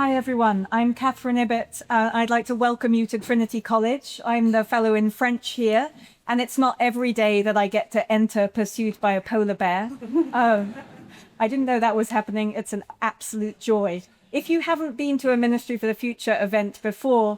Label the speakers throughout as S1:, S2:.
S1: Hi everyone, I'm Catherine Ibbott. I'd like to welcome you to Trinity College. I'm the fellow in French here, and it's not every day that I get to enter pursued by a polar bear. I didn't know that was happening. It's an absolute joy. If you haven't been to a Ministry for the Future event before,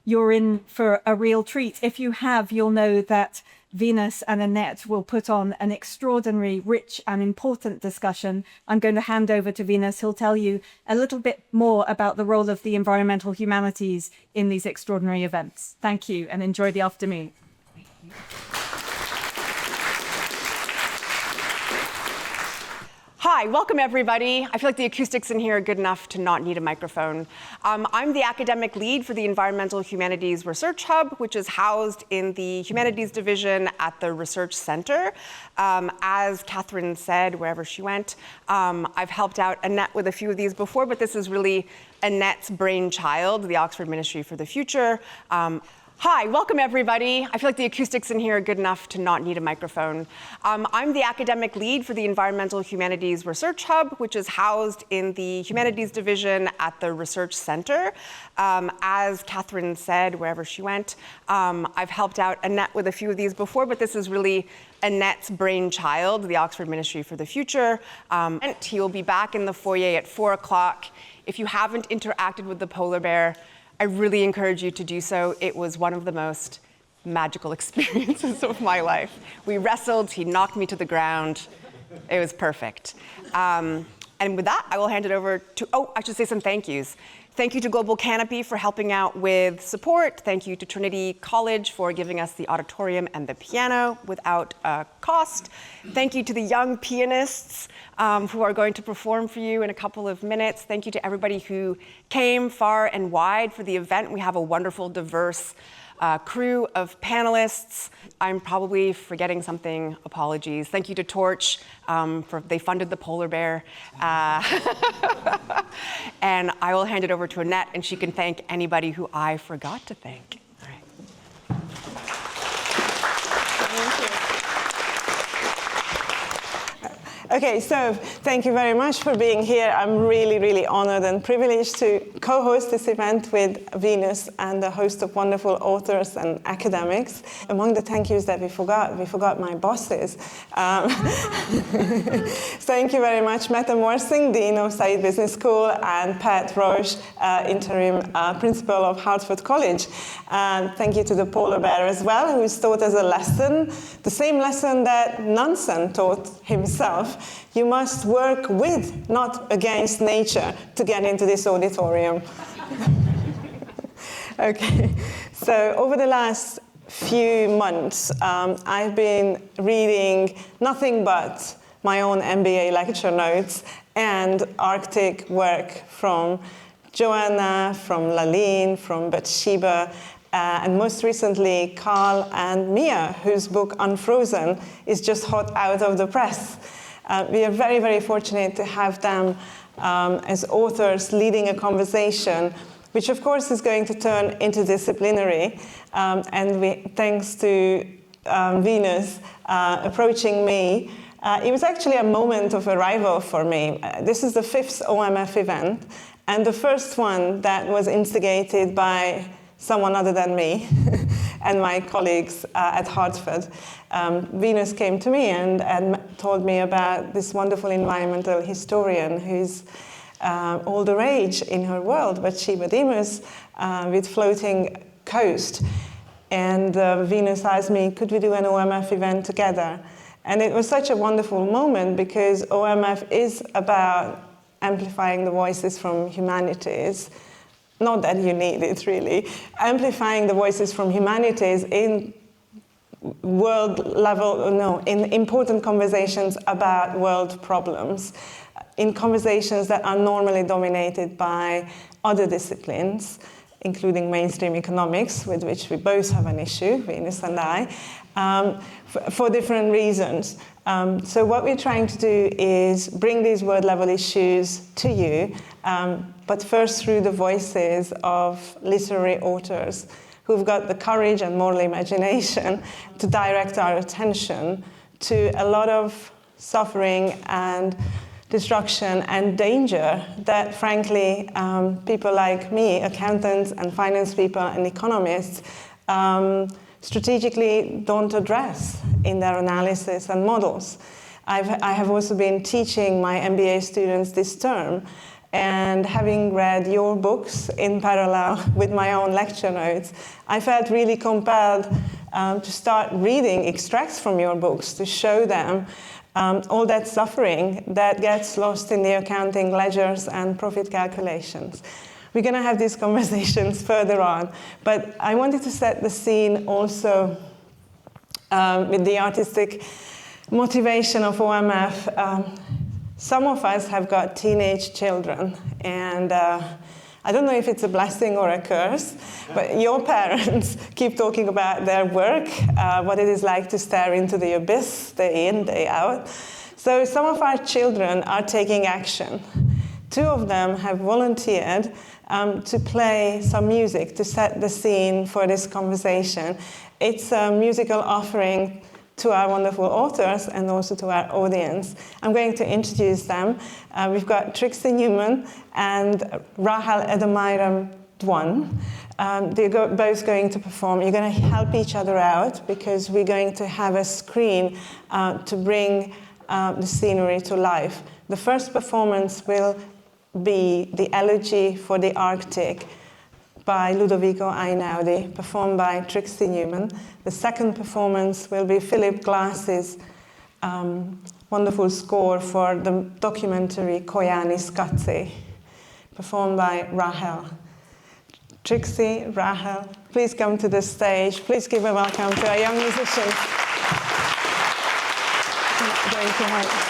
S1: you're in for a real treat. If you have, you'll know that Venus and Annette will put on an extraordinary, rich and important discussion. I'm going to hand over to Venus. He'll tell you a little bit more about the role of the environmental humanities in these extraordinary events. Thank you and enjoy the afternoon.
S2: Hi, welcome everybody. I feel like the acoustics in here are good enough to not need a microphone. I'm the academic lead for the Environmental Humanities Research Hub, which is housed in the Humanities Division at the Research Center. As Catherine said, wherever she went, I've helped out Annette with a few of these before, but this is really Annette's brainchild, the Oxford Ministry for the Future. Hi, welcome everybody. I feel like the acoustics in here are good enough to not need a microphone. I'm the academic lead for the Environmental Humanities Research Hub, which is housed in the Humanities Division at the Research Center. As Catherine said, wherever she went, I've helped out Annette with a few of these before, but this is really Annette's brainchild, the Oxford Ministry for the Future. He will be back in the foyer at 4 o'clock. If you haven't interacted with the polar bear, I really encourage you to do so. It was one of the most magical experiences of my life. We wrestled, he knocked me to the ground. It was perfect. And with that, I will hand it over to, I should say some thank yous. Thank you to Global Canopy for helping out with support. Thank you to Trinity College for giving us the auditorium and the piano without cost. Thank you to the young pianists who are going to perform for you in a couple of minutes. Thank you to everybody who came far and wide for the event. We have a wonderful, diverse crew of panelists. I'm probably forgetting something. Apologies. Thank you to Torch they funded the polar bear. And I will hand it over to Annette, and she can thank anybody who I forgot to thank. All right.
S3: Thank you. Okay, so thank you very much for being here. I'm really, really honored and privileged to co-host this event with Venus and a host of wonderful authors and academics. Among the thank yous that we forgot my bosses. Thank you very much, Mette Morsing, Dean of Said Business School, and Pat Roche, Interim Principal of Hartford College. And thank you to the polar bear as well, who's taught us a lesson, the same lesson that Nansen taught himself. You must work with, not against nature, to get into this auditorium. Okay, so over the last few months, I've been reading nothing but my own MBA lecture notes and Arctic work from Joanna, from Laline, from Bathsheba, and most recently, Carl and Mia, whose book Unfrozen is just hot out of the press. We are very, very fortunate to have them as authors leading a conversation, which of course is going to turn interdisciplinary. And thanks to Venus approaching me, it was actually a moment of arrival for me. This is the 5th OMF event, and the first one that was instigated by someone other than me and my colleagues at Hartford. Venus came to me and told me about this wonderful environmental historian who's all the rage in her world, Bathsheba Demus, with Floating Coast. And Venus asked me, could we do an OMF event together? And it was such a wonderful moment because OMF is about amplifying the voices from humanities. Not that you need it, really. Amplifying the voices from humanities in in important conversations about world problems, in conversations that are normally dominated by other disciplines, including mainstream economics, with which we both have an issue, Venus and I, for different reasons. So what we're trying to do is bring these world-level issues to you, but first through the voices of literary authors who've got the courage and moral imagination to direct our attention to a lot of suffering and destruction and danger that, frankly, people like me, accountants and finance people and economists, strategically don't address in their analysis and models. I have also been teaching my MBA students this term, and having read your books in parallel with my own lecture notes, I felt really compelled to start reading extracts from your books to show them all that suffering that gets lost in the accounting ledgers and profit calculations. We're going to have these conversations further on, but I wanted to set the scene also with the artistic motivation of OMF. Some of us have got teenage children, and I don't know if it's a blessing or a curse, but your parents keep talking about their work, what it is like to stare into the abyss day in, day out. So some of our children are taking action. 2 of them have volunteered to play some music to set the scene for this conversation. It's a musical offering to our wonderful authors and also to our audience. I'm going to introduce them. We've got Trixie Newman and Rahel Adoniram Dwan. They're both going to perform. You're going to help each other out because we're going to have a screen to bring the scenery to life. The first performance will be the Elegy for the Arctic by Ludovico Einaudi, performed by Trixie Newman. The second performance will be Philip Glass's wonderful score for the documentary Koyani Skatse, performed by Rahel. Trixie, Rahel, please come to the stage. Please give a welcome to our young musicians. Going to help.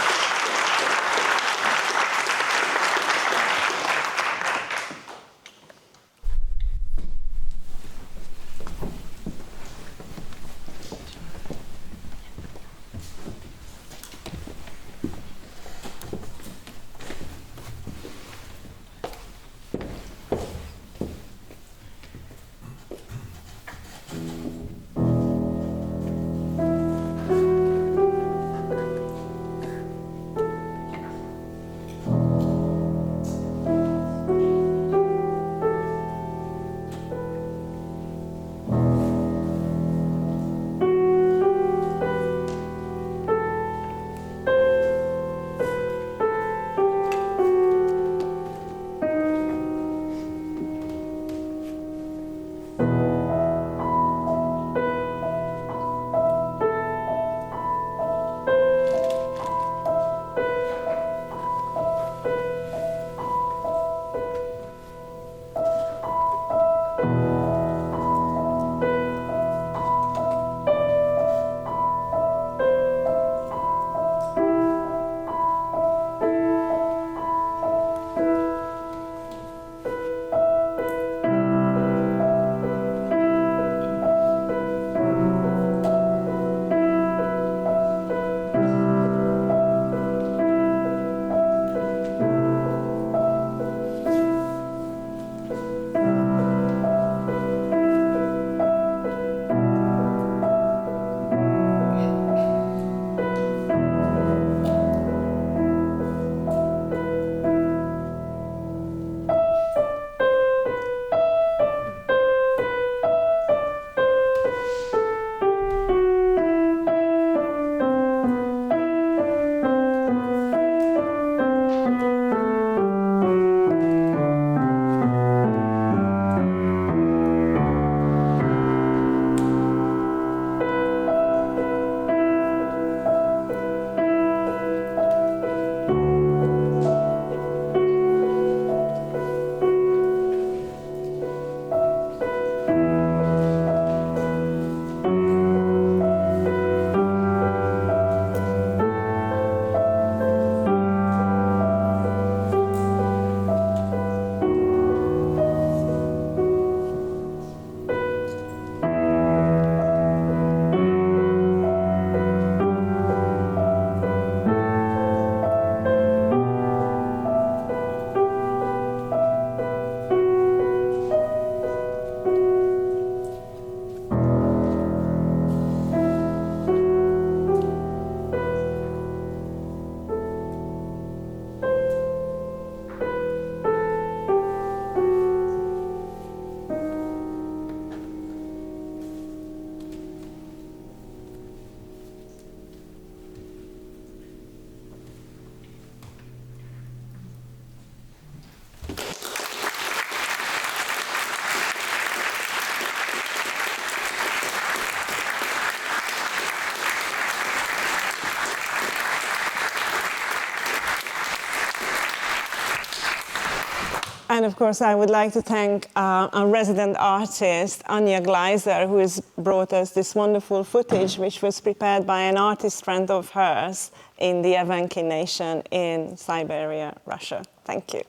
S3: And of course, I would like to thank our resident artist, Anya Gleiser, who has brought us this wonderful footage, which was prepared by an artist friend of hers in the Evenki Nation in Siberia, Russia. Thank you.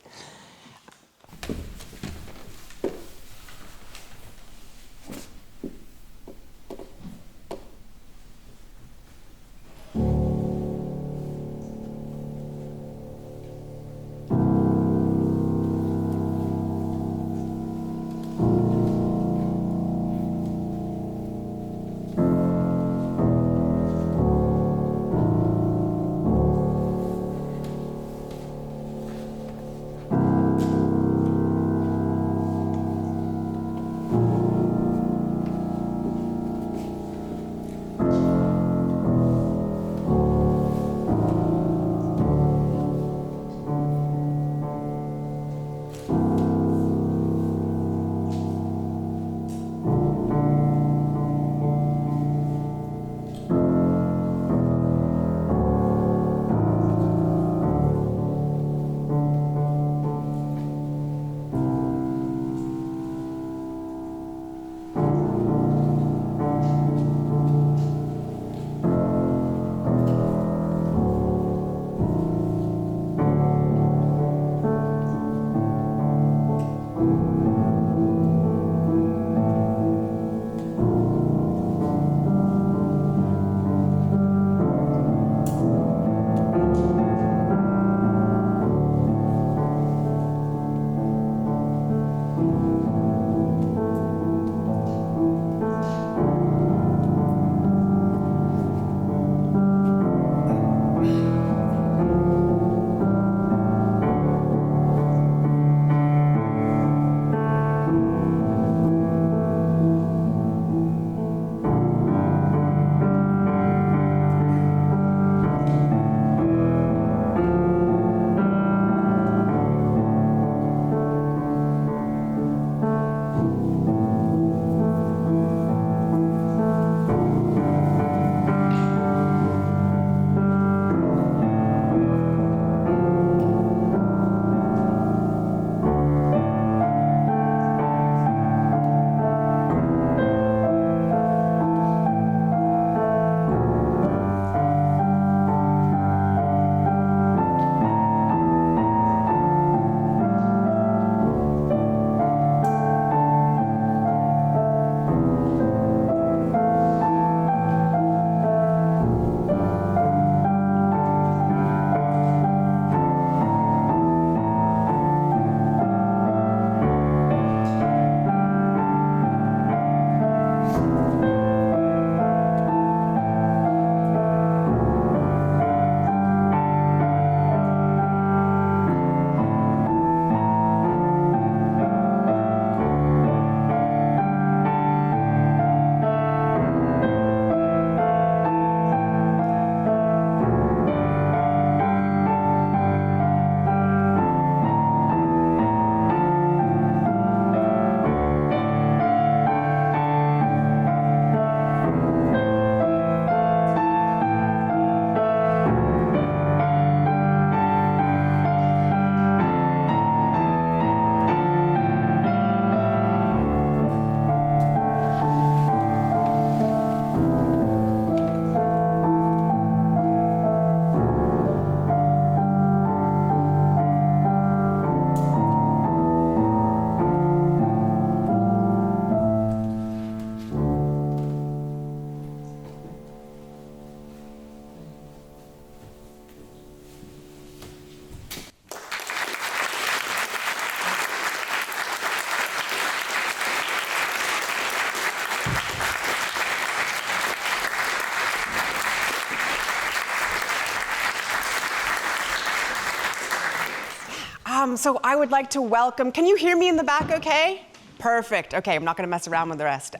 S2: So I would like to welcome, can you hear me in the back okay? Perfect, okay, I'm not gonna mess around with the rest.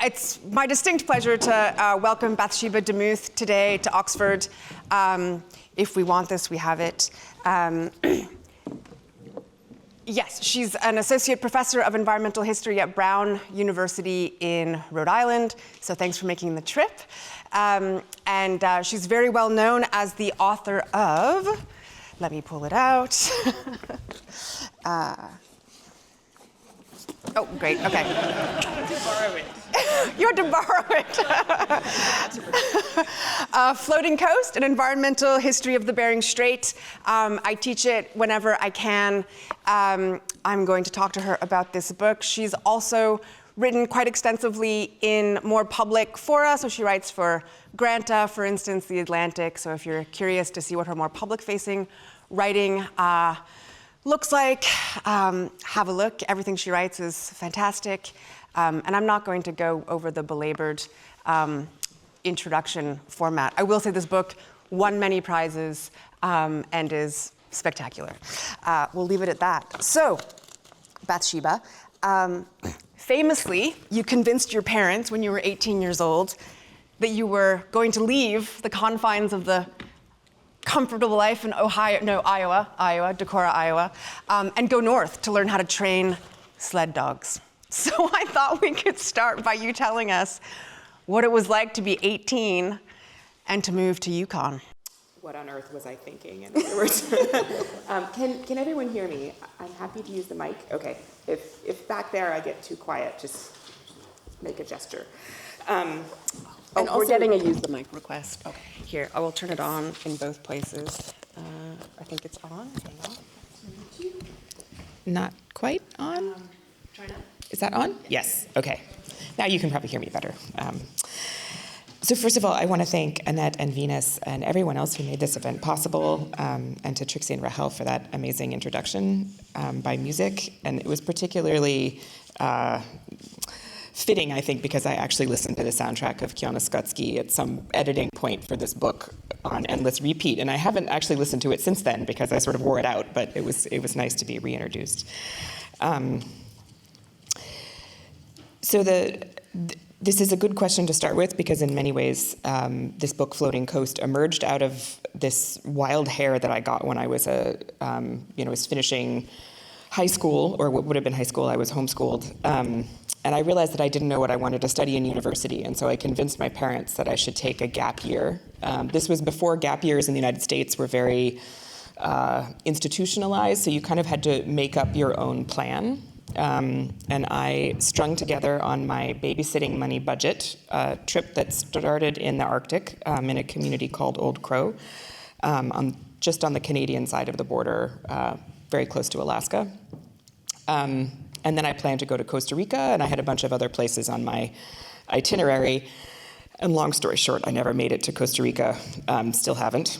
S2: It's my distinct pleasure to welcome Bathsheba DeMuth today to Oxford. If we want this, we have it. Yes, she's an associate professor of environmental history at Brown University in Rhode Island, so thanks for making the trip. She's very well known as the author of, let me pull it out, Oh, great, okay. You had to borrow it. Floating Coast, an environmental history of the Bering Strait. I teach it whenever I can. I'm going to talk to her about this book. She's also written quite extensively in more public fora. So she writes for Granta, for instance, The Atlantic. So if you're curious to see what her more public-facing writing looks like, have a look. Everything she writes is fantastic. And I'm not going to go over the belabored introduction format. I will say this book won many prizes and is spectacular. We'll leave it at that. So, Bathsheba, famously, you convinced your parents when you were 18 years old that you were going to leave the confines of the comfortable life in Iowa, Decorah, Iowa, and go north to learn how to train sled dogs. So I thought we could start by you telling us what it was like to be 18 and to move to Yukon.
S4: What on earth was I thinking, in other words? Can everyone hear me? I'm happy to use the mic. Okay, if back there I get too quiet, just make a gesture. And
S2: we're getting a use the mic request. Okay. Here, I will turn it on in both places. I think it's on. Hang on.
S4: Not quite on?
S2: Try now.
S4: Is that on? Yes, okay. Now you can probably hear me better. So first of all, I want to thank Annette and Venus and everyone else who made this event possible, and to Trixie and Rahel for that amazing introduction by music. And it was particularly fitting, I think, because I actually listened to the soundtrack of Kiana at some editing point for this book on endless repeat. And I haven't actually listened to it since then because I sort of wore it out, but it was nice to be reintroduced. So this is a good question to start with because in many ways, this book, Floating Coast, emerged out of this wild hair that I got when I was was finishing high school, or what would have been high school. I was homeschooled. And I realized that I didn't know what I wanted to study in university. And so I convinced my parents that I should take a gap year. This was before gap years in the United States were very institutionalized. So you kind of had to make up your own plan. And I strung together on my babysitting money budget a trip that started in the Arctic in a community called Old Crow, just on the Canadian side of the border, very close to Alaska. And then I planned to go to Costa Rica, and I had a bunch of other places on my itinerary. And long story short, I never made it to Costa Rica, still haven't,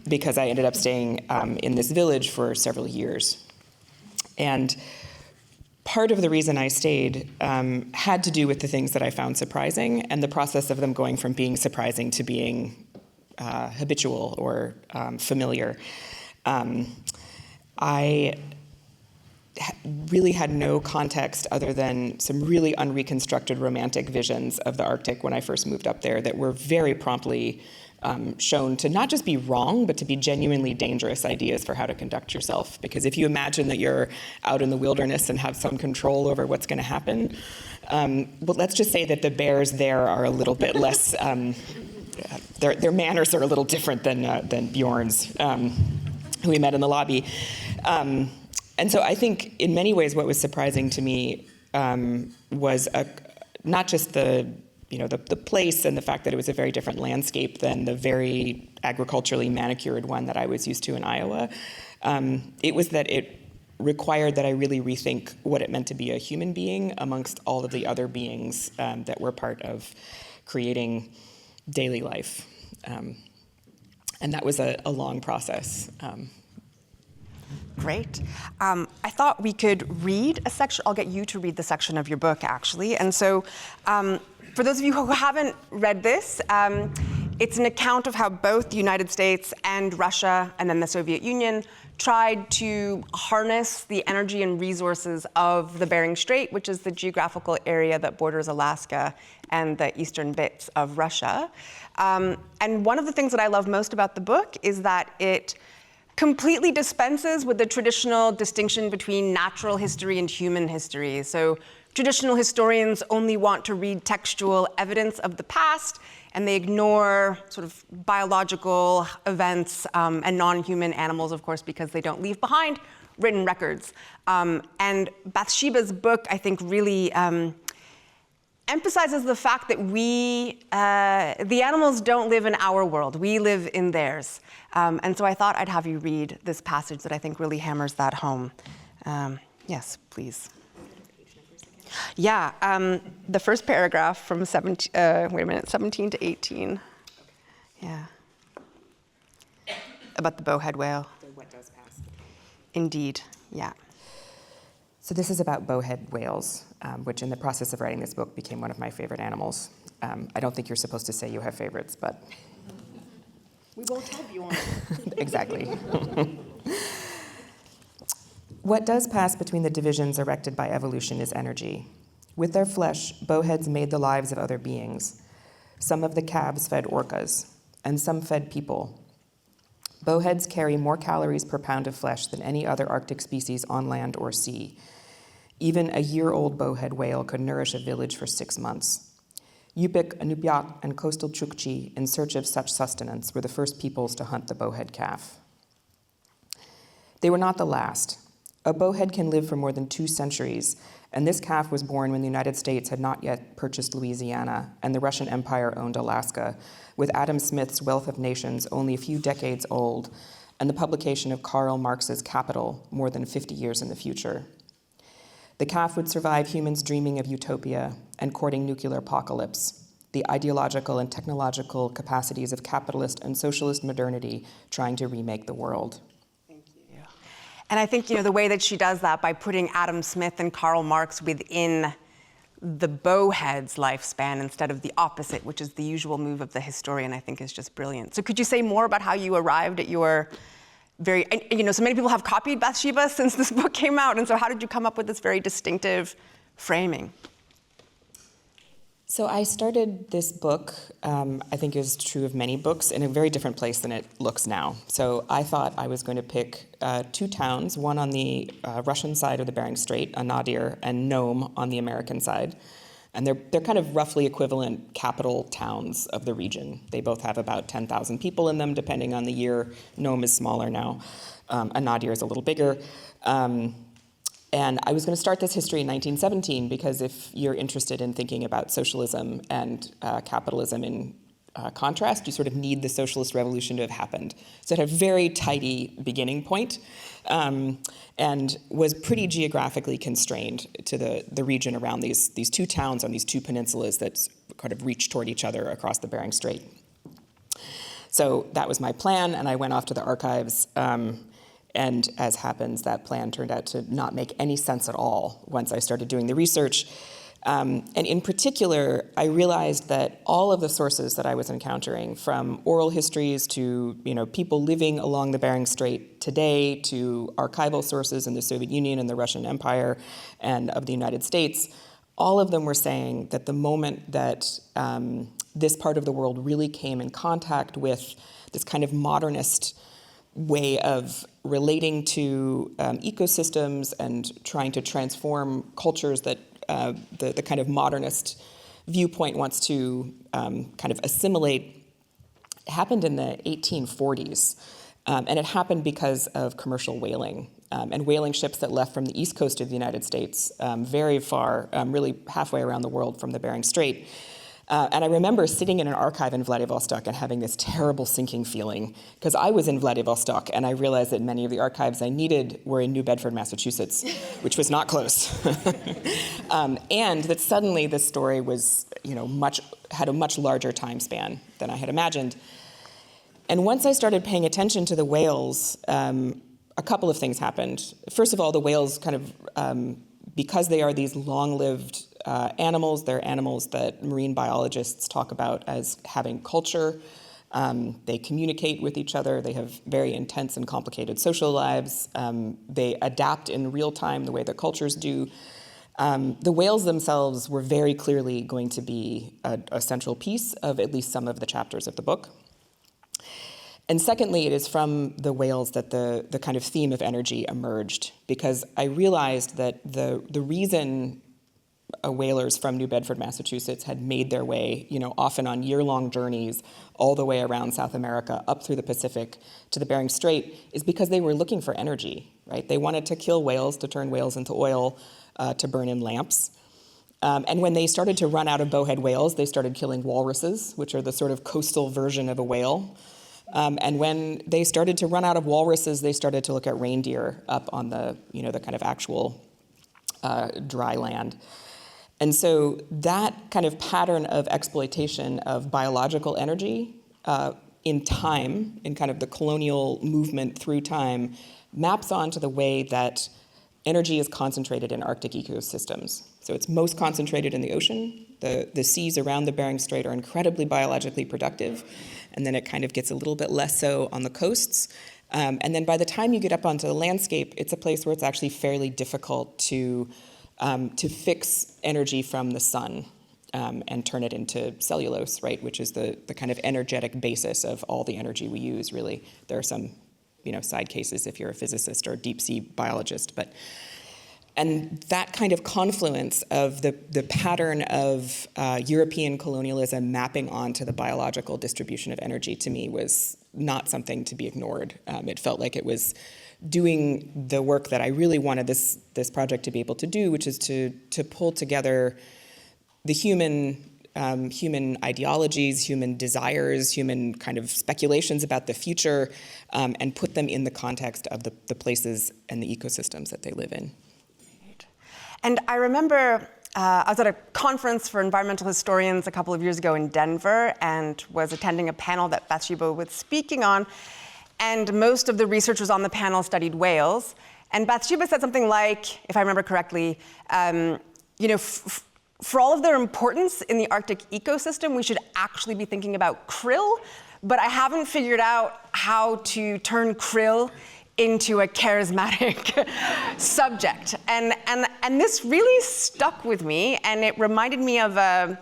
S4: because I ended up staying in this village for several years. And part of the reason I stayed had to do with the things that I found surprising and the process of them going from being surprising to being habitual or familiar. I really had no context other than some really unreconstructed romantic visions of the Arctic when I first moved up there that were very promptly shown to not just be wrong, but to be genuinely dangerous ideas for how to conduct yourself. Because if you imagine that you're out in the wilderness and have some control over what's going to happen, well, let's just say that the bears there are a little bit less, their manners are a little different than Bjorn's, who we met in the lobby. And so I think in many ways what was surprising to me was not just the place and the fact that it was a very different landscape than the very agriculturally manicured one that I was used to in Iowa. It was that it required that I really rethink what it meant to be a human being amongst all of the other beings that were part of creating daily life. And that was a long process.
S2: Great. I thought we could read a section. I'll get you to read the section of your book, actually. And so for those of you who haven't read this, it's an account of how both the United States and Russia, and then the Soviet Union, tried to harness the energy and resources of the Bering Strait, which is the geographical area that borders Alaska and the eastern bits of Russia. And one of the things that I love most about the book is that it completely dispenses with the traditional distinction between natural history and human history. So traditional historians only want to read textual evidence of the past, and they ignore sort of biological events and non-human animals, of course, because they don't leave behind written records. And Bathsheba's book, I think, really emphasizes the fact that the animals don't live in our world. We live in theirs. And so I thought I'd have you read this passage that I think really hammers that home. Yes, please. Yeah, the first paragraph from 17 to 18. Yeah. About the bowhead whale.
S4: What does pass?
S2: Indeed, yeah.
S4: So this is about bowhead whales, which in the process of writing this book became one of my favorite animals. I don't think you're supposed to say you have favorites, but...
S3: We both have you on.
S4: Exactly. What does pass between the divisions erected by evolution is energy. With their flesh, bowheads made the lives of other beings. Some of the calves fed orcas, and some fed people. Bowheads carry more calories per pound of flesh than any other Arctic species on land or sea. Even a year-old bowhead whale could nourish a village for 6 months. Yupik, Inupiaq, and coastal Chukchi, in search of such sustenance, were the first peoples to hunt the bowhead calf. They were not the last. A bowhead can live for more than 2 centuries, and this calf was born when the United States had not yet purchased Louisiana, and the Russian Empire owned Alaska, with Adam Smith's Wealth of Nations only a few decades old, and the publication of Karl Marx's Capital more than 50 years in the future. The calf would survive humans dreaming of utopia and courting nuclear apocalypse, the ideological and technological capacities of capitalist and socialist modernity trying to remake the world.
S2: And I think, the way that she does that by putting Adam Smith and Karl Marx within the bowhead's lifespan instead of the opposite, which is the usual move of the historian, I think is just brilliant. So could you say more about how you arrived at your very, so many people have copied Bathsheba since this book came out, and so how did you come up with this very distinctive framing?
S4: So I started this book, I think is true of many books, in a very different place than it looks now. So I thought I was going to pick 2 towns, one on the Russian side of the Bering Strait, Nadir, and Nome on the American side. And they're kind of roughly equivalent capital towns of the region. They both have about 10,000 people in them, depending on the year. Nome is smaller now, and Nadir is a little bigger. And I was going to start this history in 1917 because if you're interested in thinking about socialism and capitalism in contrast, you sort of need the socialist revolution to have happened. So it had a very tidy beginning point, and was pretty geographically constrained to the region around these 2 towns on these 2 peninsulas that kind of reach toward each other across the Bering Strait. So that was my plan, and I went off to the archives. And as happens, that plan turned out to not make any sense at all once I started doing the research. And in particular, I realized that all of the sources that I was encountering, from oral histories to people living along the Bering Strait today, to archival sources in the Soviet Union and the Russian Empire and of the United States, all of them were saying that the moment that this part of the world really came in contact with this kind of modernist way of relating to ecosystems and trying to transform cultures that the kind of modernist viewpoint wants to kind of assimilate, happened in the 1840s. And it happened because of commercial whaling and whaling ships that left from the east coast of the United States, very far, really halfway around the world from the Bering Strait. And I remember sitting in an archive in Vladivostok and having this terrible sinking feeling, because I was in Vladivostok and I realized that many of the archives I needed were in New Bedford, Massachusetts, which was not close. And that suddenly this story was, had a much larger time span than I had imagined. And once I started paying attention to the whales, a couple of things happened. First of all, the whales kind of, because they are these long-lived animals, they're animals that marine biologists talk about as having culture. They communicate with each other. They have very intense and complicated social lives. They adapt in real time the way that cultures do. The whales themselves were very clearly going to be a central piece of at least some of the chapters of the book. And secondly, it is from the whales that the kind of theme of energy emerged, because I realized that the reason whalers from New Bedford, Massachusetts had made their way, often on year-long journeys all the way around South America, up through the Pacific to the Bering Strait, is because they were looking for energy, right? They wanted to kill whales, to turn whales into oil, to burn in lamps. And when they started to run out of bowhead whales, they started killing walruses, which are the sort of coastal version of a whale. And when they started to run out of walruses, they started to look at reindeer up on the, the kind of actual dry land. And so that kind of pattern of exploitation of biological energy in time, in kind of the colonial movement through time, maps onto the way that energy is concentrated in Arctic ecosystems. So it's most concentrated in the ocean. The seas around the Bering Strait are incredibly biologically productive, and then it kind of gets a little bit less so on the coasts. And then by the time you get up onto the landscape, it's a place where it's actually fairly difficult to fix energy from the sun and turn it into cellulose, right, which is the kind of energetic basis of all the energy we use, really. There are some side cases if you're a physicist or a deep sea biologist, and that kind of confluence of the pattern of European colonialism mapping onto the biological distribution of energy, to me, was not something to be ignored. It felt like it was doing the work that I really wanted this project to be able to do, which is to pull together the human ideologies, human desires, human kind of speculations about the future, and put them in the context of the places and the ecosystems that they live in.
S2: And I remember I was at a conference for environmental historians a couple of years ago in Denver and was attending a panel that Bathsheba was speaking on. And most of the researchers on the panel studied whales. And Bathsheba said something like, if I remember correctly, for all of their importance in the Arctic ecosystem, we should actually be thinking about krill. But I haven't figured out how to turn krill into a charismatic subject. And this really stuck with me, and it reminded me of a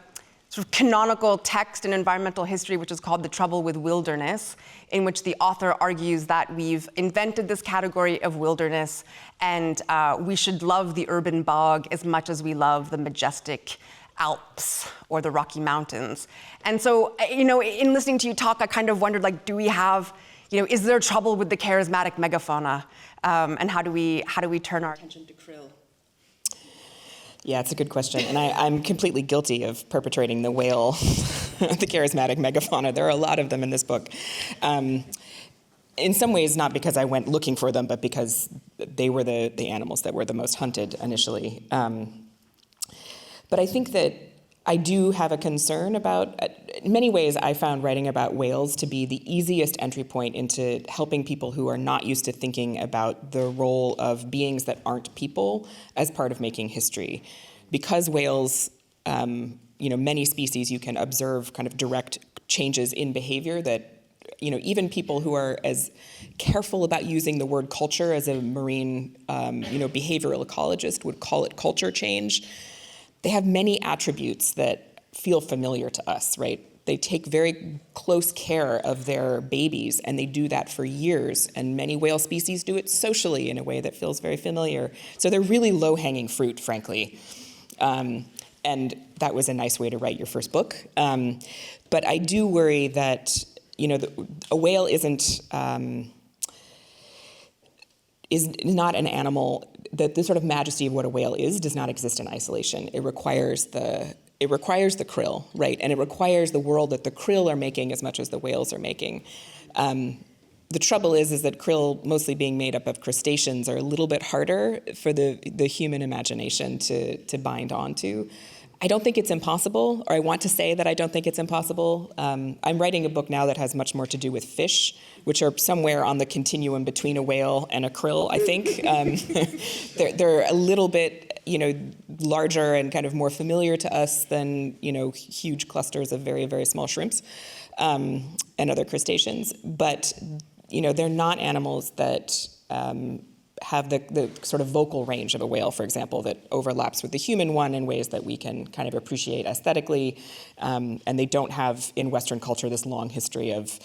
S2: sort of canonical text in environmental history, which is called The Trouble with Wilderness, in which the author argues that we've invented this category of wilderness, and we should love the urban bog as much as we love the majestic Alps or the Rocky Mountains. And so, in listening to you talk, I kind of wondered, do we have, is there trouble with the charismatic megafauna? And how do we turn our attention to krill?
S4: Yeah, it's a good question. And I'm completely guilty of perpetrating the whale, the charismatic megafauna. There are a lot of them in this book. In some ways, not because I went looking for them, but because they were the animals that were the most hunted initially. But I think that I do have a concern about, in many ways, I found writing about whales to be the easiest entry point into helping people who are not used to thinking about the role of beings that aren't people as part of making history. Because whales, many species, you can observe kind of direct changes in behavior that, even people who are as careful about using the word culture as a marine, behavioral ecologist would call it culture change. They have many attributes that feel familiar to us, right? They take very close care of their babies, and they do that for years. And many whale species do it socially in a way that feels very familiar. So they're really low-hanging fruit, frankly. And that was a nice way to write your first book. But I do worry that, a whale is not an animal. The sort of majesty of what a whale is does not exist in isolation. It requires the krill, right? And it requires the world that the krill are making as much as the whales are making. The trouble is that krill, mostly being made up of crustaceans, are a little bit harder for the human imagination to bind onto. I don't think it's impossible, or I want to say that I don't think it's impossible. I'm writing a book now that has much more to do with fish, which are somewhere on the continuum between a whale and a krill, I think. They're a little bit, larger and kind of more familiar to us than, huge clusters of very, very small shrimps and other crustaceans. But, they're not animals that have the sort of vocal range of a whale, for example, that overlaps with the human one in ways that we can kind of appreciate aesthetically. And they don't have, in Western culture, this long history of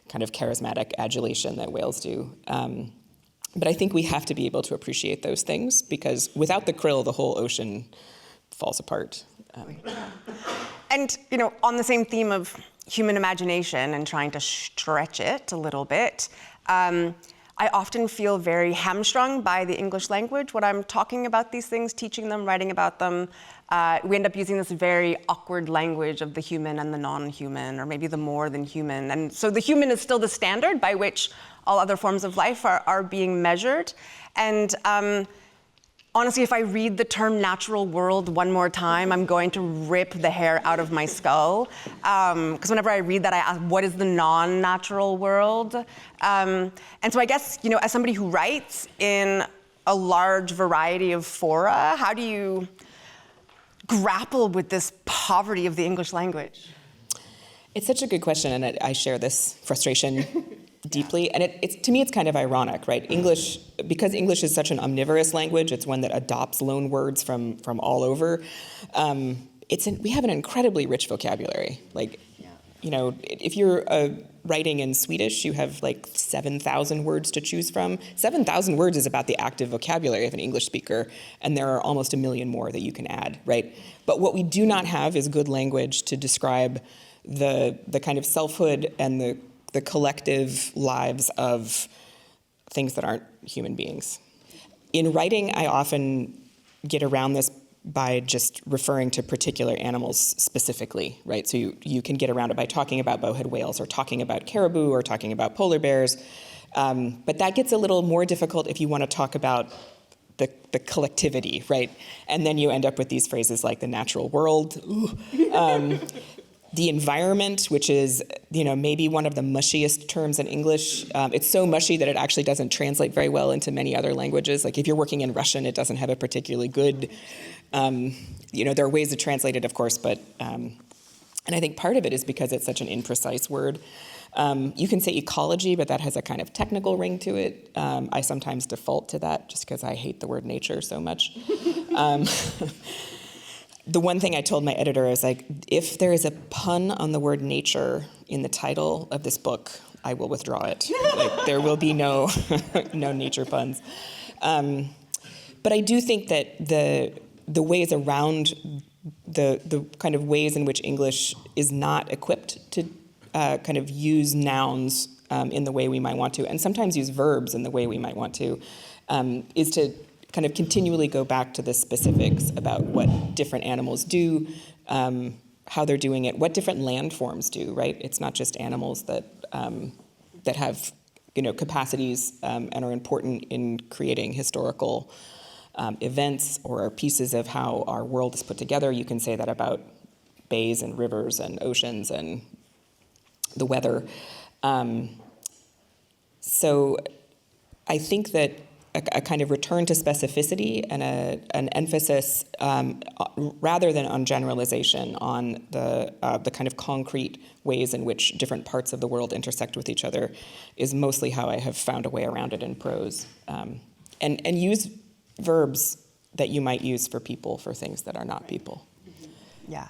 S4: kind of charismatic adulation that whales do. But I think we have to be able to appreciate those things, because without the krill, the whole ocean falls apart.
S2: And, on the same theme of human imagination and trying to stretch it a little bit, I often feel very hamstrung by the English language when I'm talking about these things, teaching them, writing about them. We end up using this very awkward language of the human and the non-human, or maybe the more than human. And so the human is still the standard by which all other forms of life are being measured. And honestly, if I read the term natural world one more time, I'm going to rip the hair out of my skull. Because whenever I read that, I ask, what is the non-natural world? And so I guess, as somebody who writes in a large variety of fora, how do you grapple with this poverty of the English language?
S4: It's such a good question, and I share this frustration deeply. And to me, it's kind of ironic, right? Because English is such an omnivorous language, it's one that adopts loan words from all over. We have an incredibly rich vocabulary. If you're writing in Swedish, you have 7,000 words to choose from. 7,000 words is about the active vocabulary of an English speaker, and there are almost 1 million more that you can add, right? But what we do not have is good language to describe the kind of selfhood and the collective lives of things that aren't human beings. In writing, I often get around this by just referring to particular animals specifically, right? So you can get around it by talking about bowhead whales or talking about caribou or talking about polar bears. But that gets a little more difficult if you want to talk about the collectivity, right? And then you end up with these phrases like the natural world, the environment, which is maybe one of the mushiest terms in English. It's so mushy that it actually doesn't translate very well into many other languages. Like if you're working in Russian, it doesn't have a particularly good, there are ways to translate it, of course, but, and I think part of it is because it's such an imprecise word. You can say ecology, but that has a kind of technical ring to it. I sometimes default to that just because I hate the word nature so much. The one thing I told my editor is if there is a pun on the word nature in the title of this book, I will withdraw it. There will be no nature puns. But I do think that the ways around the kind of ways in which English is not equipped to kind of use nouns in the way we might want to, and sometimes use verbs in the way we might want to, is to kind of continually go back to the specifics about what different animals do, how they're doing it, what different landforms do, right? It's not just animals that have, capacities and are important in creating historical events or pieces of how our world is put together. You can say that about bays and rivers and oceans and the weather. So I think that a kind of return to specificity and an emphasis, rather than on generalization, on the kind of concrete ways in which different parts of the world intersect with each other, is mostly how I have found a way around it in prose. And use verbs that you might use for people for things that are not people.
S2: Yeah.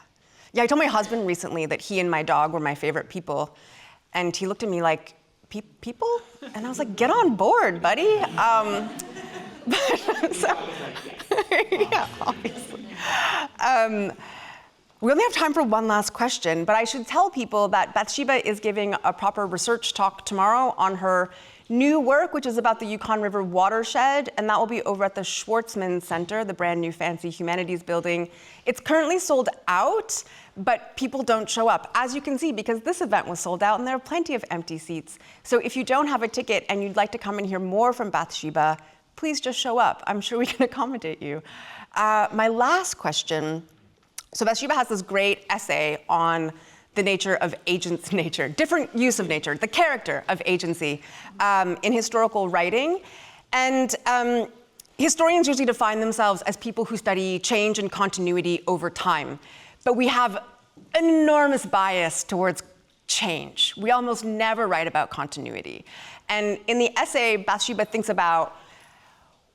S2: Yeah, I told my husband recently that he and my dog were my favorite people, and he looked at me like, people? And I was like, get on board, buddy. Yeah, obviously. We only have time for one last question, but I should tell people that Bathsheba is giving a proper research talk tomorrow on her new work, which is about the Yukon River watershed, and that will be over at the Schwartzman Center, the brand new fancy humanities building. It's currently sold out, but people don't show up, as you can see, because this event was sold out and there are plenty of empty seats. So if you don't have a ticket and you'd like to come and hear more from Bathsheba, please just show up. I'm sure we can accommodate you. My last question, so Bathsheba has this great essay on the nature of agents' nature, different use of nature, the character of agency in historical writing. And historians usually define themselves as people who study change and continuity over time. But we have an enormous bias towards change. We almost never write about continuity. And in the essay, Bathsheba thinks about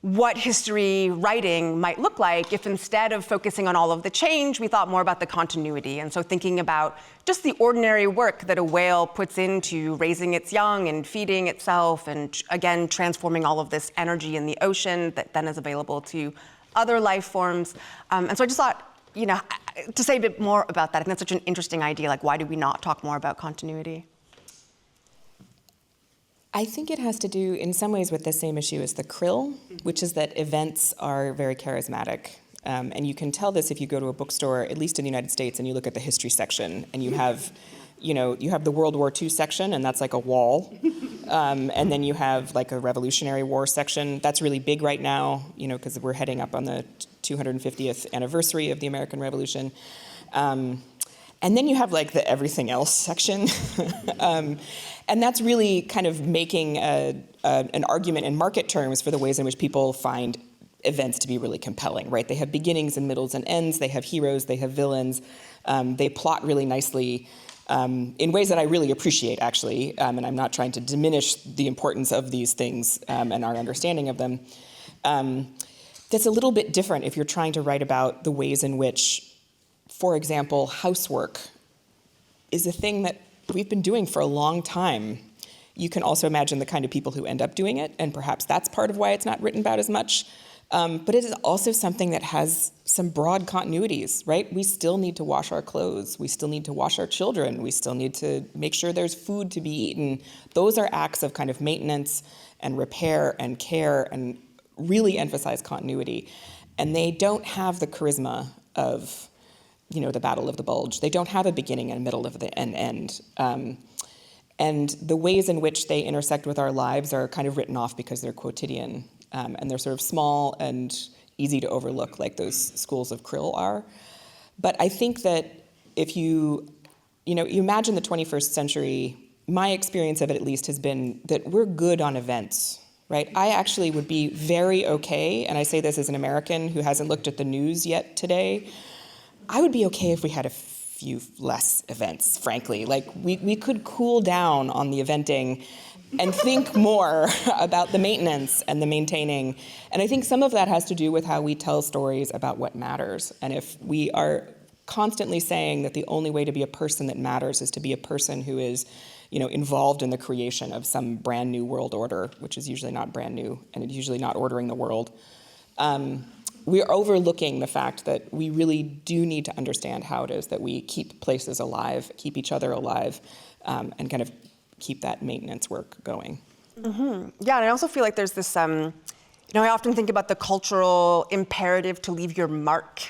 S2: what history writing might look like if instead of focusing on all of the change, we thought more about the continuity. And so thinking about just the ordinary work that a whale puts into raising its young and feeding itself and, again, transforming all of this energy in the ocean that then is available to other life forms. And so I just thought to say a bit more about that, I think that's such an interesting idea. Like, why do we not talk more about continuity?
S4: I think it has to do, in some ways, with the same issue as the krill, which is that events are very charismatic. And you can tell this if you go to a bookstore, at least in the United States, and you look at the history section, and you have the World War II section, and that's like a wall. And then you have like a Revolutionary War section. That's really big right now, because we're heading up on the 250th anniversary of the American Revolution. And then you have like the everything else section. And that's really kind of making an argument in market terms for the ways in which people find events to be really compelling, right? They have beginnings and middles and ends. They have heroes. They have villains. They plot really nicely in ways that I really appreciate, actually. And I'm not trying to diminish the importance of these things and our understanding of them. That's a little bit different if you're trying to write about the ways in which, for example, housework is a thing that we've been doing for a long time. You can also imagine the kind of people who end up doing it, and perhaps that's part of why it's not written about as much. But it is also something that has some broad continuities, right? We still need to wash our clothes. We still need to wash our children. We still need to make sure there's food to be eaten. Those are acts of kind of maintenance and repair and care and really emphasize continuity. And they don't have the charisma of the Battle of the Bulge. They don't have a beginning and a middle of the end. And the ways in which they intersect with our lives are kind of written off because they're quotidian. And they're sort of small and easy to overlook, like those schools of krill are. But I think that if you imagine the 21st century, my experience of it at least has been that we're good on events, right? I actually would be very okay, and I say this as an American who hasn't looked at the news yet today, I would be okay if we had a few less events, frankly. Like, we could cool down on the eventing and think more about the maintenance and the maintaining. And I think some of that has to do with how we tell stories about what matters. And if we are constantly saying that the only way to be a person that matters is to be a person who is, involved in the creation of some brand new world order, which is usually not brand new, and it's usually not ordering the world, we're overlooking the fact that we really do need to understand how it is that we keep places alive, keep each other alive, and kind of keep that maintenance work going.
S2: Mm-hmm. Yeah, and I also feel like there's this, I often think about the cultural imperative to leave your mark,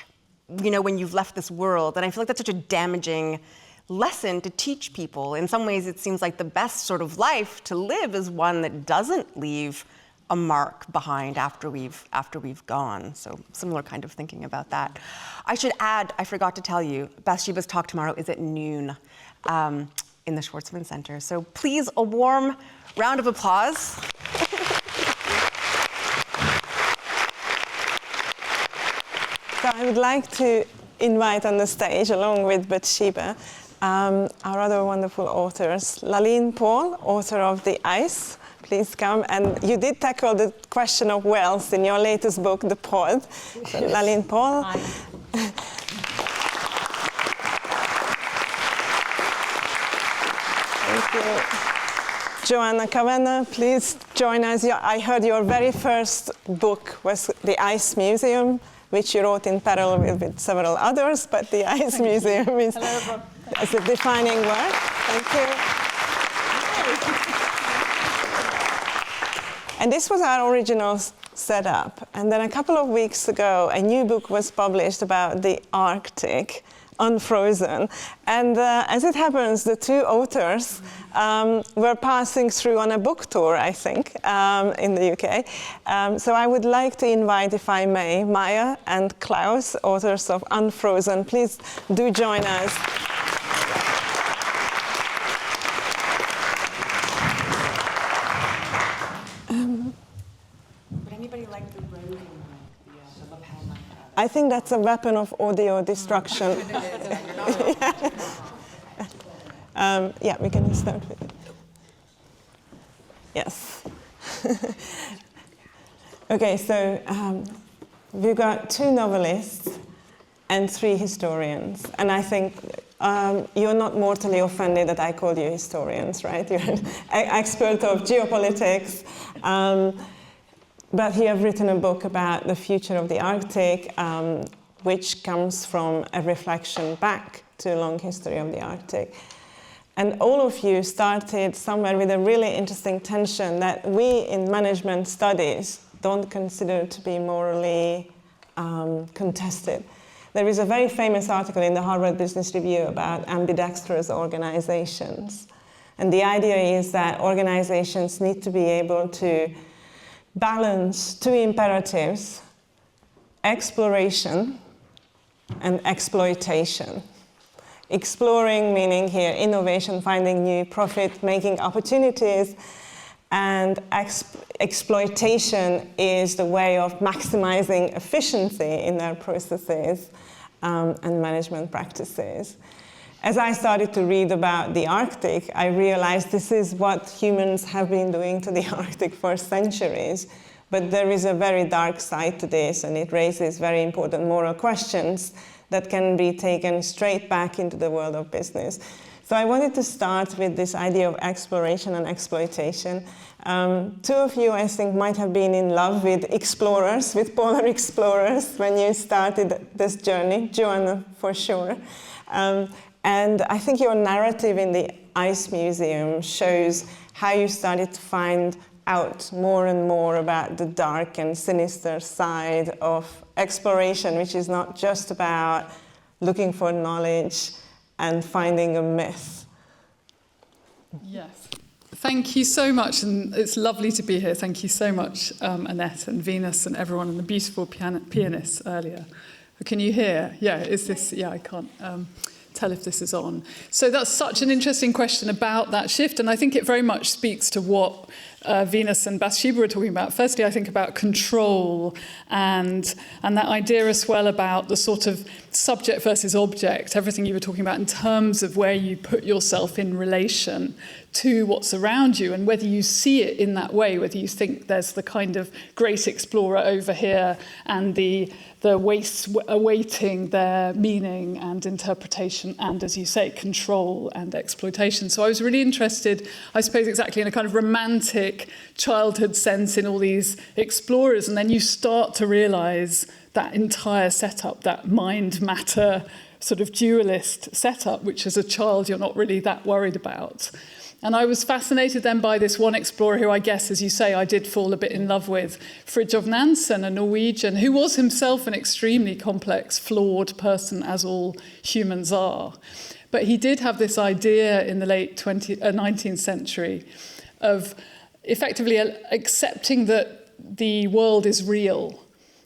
S2: when you've left this world. And I feel like that's such a damaging lesson to teach people. In some ways, it seems like the best sort of life to live is one that doesn't leave a mark behind after we've gone. So similar kind of thinking about that. I should add, I forgot to tell you, Bathsheba's talk tomorrow is at noon. In the Schwartzman Center. So please, a warm round of applause. So
S3: I would like to invite on the stage, along with Bathsheba, our other wonderful authors, Laline Paul, author of The Ice. Please come. And you did tackle the question of wealth in your latest book, The Pod. So Laline Paul. Hi. Joanna Kavanagh, please join us. I heard your very first book was The Ice Museum, which you wrote in parallel with several others, but The Ice Museum is a defining work. Thank you. And this was our original setup. And then a couple of weeks ago, a new book was published about the Arctic, Unfrozen. And as it happens, the two authors were passing through on a book tour, I think, in the UK. So I would like to invite, if I may, Maya and Klaus, authors of Unfrozen. Please do join us.
S2: Would anybody like the rogue the lapel mic?
S3: I think that's a weapon of audio destruction. Yeah, we can start with it. Yes. Okay, so we've got 2 novelists and 3 historians. And I think you're not mortally offended that I called you historians, right? You're an expert of geopolitics. But you have written a book about the future of the Arctic, which comes from a reflection back to a long history of the Arctic. And all of you started somewhere with a really interesting tension that we in management studies don't consider to be morally contested. There is a very famous article in the Harvard Business Review about ambidextrous organizations. And the idea is that organizations need to be able to balance two imperatives: exploration and exploitation. Exploring meaning here innovation, finding new profit-making opportunities, and exploitation is the way of maximizing efficiency in their processes and management practices. As I started to read about the Arctic, I realized this is what humans have been doing to the Arctic for centuries. But there is a very dark side to this, and it raises very important moral questions that can be taken straight back into the world of business. So I wanted to start with this idea of exploration and exploitation. Two of you, I think, might have been in love with explorers, with polar explorers, when you started this journey. Joanna, for sure. And I think your narrative in the Ice Museum shows how you started to find out more and more about the dark and sinister side of exploration, which is not just about looking for knowledge and finding a myth.
S5: Yes. Thank you so much, and it's lovely to be here. Thank you so much, Annette and Venus and everyone, and the beautiful pianists earlier. Can you hear? Yeah, is this? Yeah, I can't tell if this is on. So that's such an interesting question about that shift, and I think it very much speaks to what Venus and Bathsheba were talking about. Firstly, I think about control and that idea as well about the sort of subject versus object, everything you were talking about in terms of where you put yourself in relation to what's around you and whether you see it in that way, whether you think there's the kind of great explorer over here and the wastes awaiting their meaning and interpretation and, as you say, control and exploitation. So I was really interested, I suppose, exactly in a kind of romantic childhood sense in all these explorers, and then you start to realise that entire setup, that mind-matter sort of dualist setup, which as a child you're not really that worried about. And I was fascinated then by this one explorer who I guess, as you say, I did fall a bit in love with, Fridtjof Nansen, a Norwegian, who was himself an extremely complex, flawed person, as all humans are. But he did have this idea in the late 19th century of effectively accepting that the world is real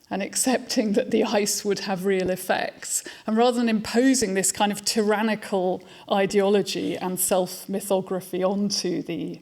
S5: and accepting that the ice would have real effects. And rather than imposing this kind of tyrannical ideology and self-mythography onto the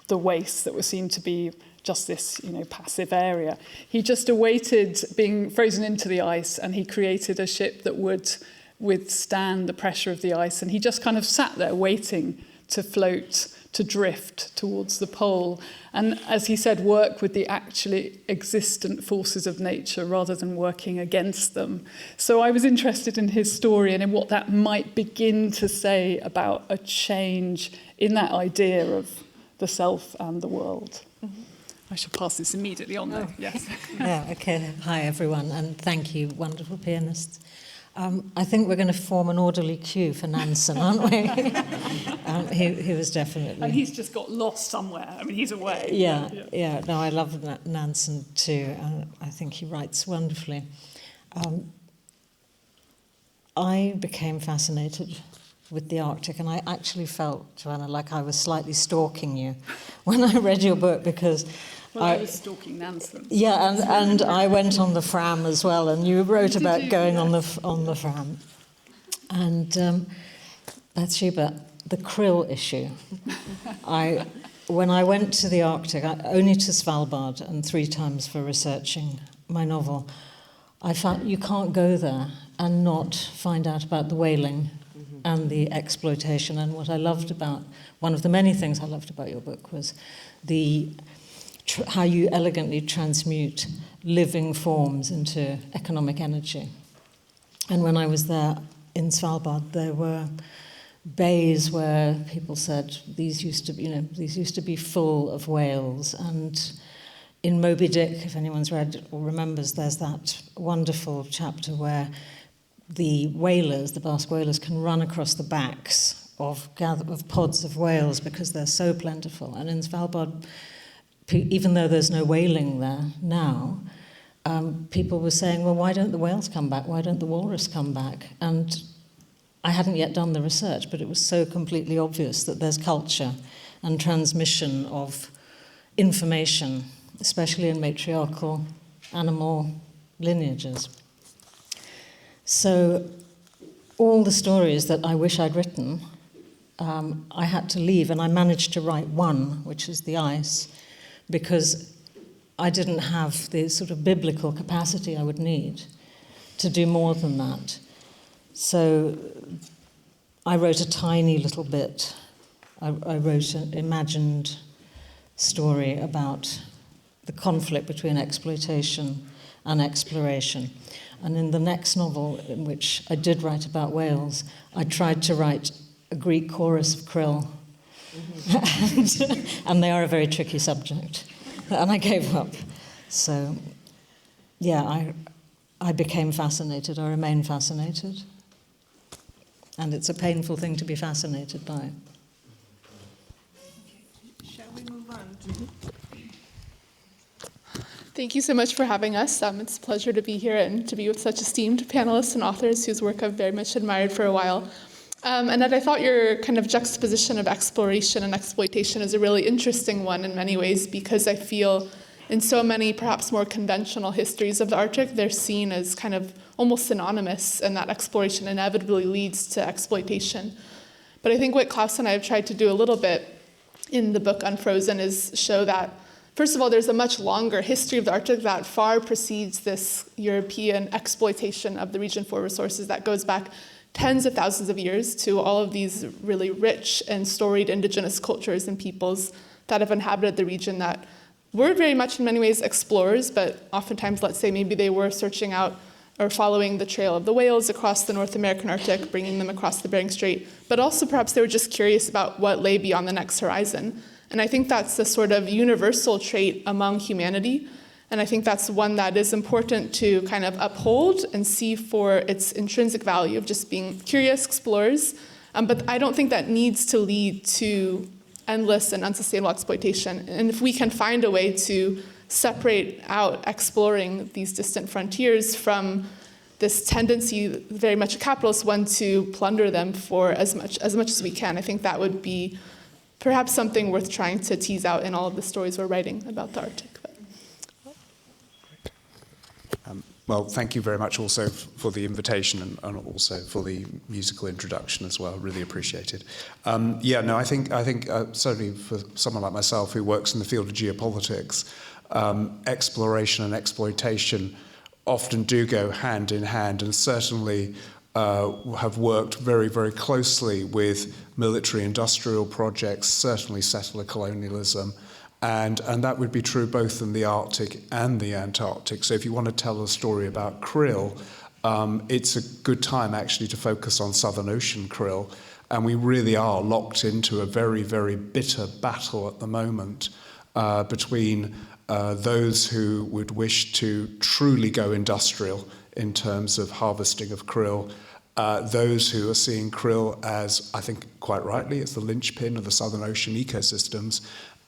S5: wastes that were seen to be just this, passive area, he just awaited being frozen into the ice, and he created a ship that would withstand the pressure of the ice. And he just kind of sat there waiting to float, to drift towards the pole. And as he said, work with the actually existent forces of nature rather than working against them. So I was interested in his story and in what that might begin to say about a change in that idea of the self and the world. Mm-hmm. I shall pass this immediately on though. Yes.
S6: Yeah, okay. Hi everyone, and thank you, wonderful pianists. I think we're going to form an orderly queue for Nansen, aren't we? He was definitely...
S5: And he's just got lost somewhere. I mean, he's away.
S6: Yeah. No, I love Nansen too. I think he writes wonderfully. I became fascinated with the Arctic, and I actually felt, Joanna, like I was slightly stalking you when I read your book, because...
S5: Well, I was stalking Nansen.
S6: Yeah, and I went on the Fram as well, and you wrote about going on the Fram. And Bathsheba, the krill issue. When I went to the Arctic, only to Svalbard and 3 times for researching my novel, I found you can't go there and not find out about the whaling and the exploitation. And what I loved about, one of the many things I loved about your book was how you elegantly transmute living forms into economic energy. And when I was there in Svalbard, there were bays where people said these used to be full of whales, and in Moby Dick, if anyone's read or remembers, there's that wonderful chapter where the whalers, the Basque whalers, can run across the backs of pods of whales because they're so plentiful. And in Svalbard, even though there's no whaling there now, people were saying, well, why don't the whales come back? Why don't the walrus come back? And I hadn't yet done the research, but it was so completely obvious that there's culture and transmission of information, especially in matriarchal animal lineages. So all the stories that I wish I'd written, I had to leave, and I managed to write one, which is the ice, because I didn't have the sort of biblical capacity I would need to do more than that. So I wrote a tiny little bit. I wrote an imagined story about the conflict between exploitation and exploration. And in the next novel, in which I did write about whales, I tried to write a Greek chorus of krill. And they are a very tricky subject. And I gave up. So, yeah, I became fascinated. I remain fascinated. And it's a painful thing to be fascinated by.
S3: Shall we move on?
S7: Thank you so much for having us. It's a pleasure to be here and to be with such esteemed panelists and authors whose work I've very much admired for a while. And I thought your kind of juxtaposition of exploration and exploitation is a really interesting one in many ways, because I feel in so many perhaps more conventional histories of the Arctic, they're seen as kind of almost synonymous, and that exploration inevitably leads to exploitation. But I think what Klaus and I have tried to do a little bit in the book Unfrozen is show that, first of all, there's a much longer history of the Arctic that far precedes this European exploitation of the region for resources that goes back tens of thousands of years to all of these really rich and storied indigenous cultures and peoples that have inhabited the region that were very much in many ways explorers, but oftentimes, let's say, maybe they were searching out or following the trail of the whales across the North American Arctic, bringing them across the Bering Strait, but also perhaps they were just curious about what lay beyond the next horizon. And I think that's a sort of universal trait among humanity. And I think that's one that is important to kind of uphold and see for its intrinsic value of just being curious explorers. But I don't think that needs to lead to endless and unsustainable exploitation. And if we can find a way to separate out exploring these distant frontiers from this tendency, very much a capitalist one, to plunder them for as much as we can, I think that would be perhaps something worth trying to tease out in all of the stories we're writing about the Arctic.
S8: Well, thank you very much also for the invitation and also for the musical introduction as well. Really appreciate it. I think certainly for someone like myself who works in the field of geopolitics, exploration and exploitation often do go hand in hand, and certainly have worked very, very closely with military-industrial projects, certainly settler colonialism. And that would be true both in the Arctic and the Antarctic. So if you want to tell a story about krill, it's a good time actually to focus on Southern Ocean krill. And we really are locked into a very, very bitter battle at the moment between those who would wish to truly go industrial in terms of harvesting of krill, those who are seeing krill as, I think quite rightly, as the linchpin of the Southern Ocean ecosystems.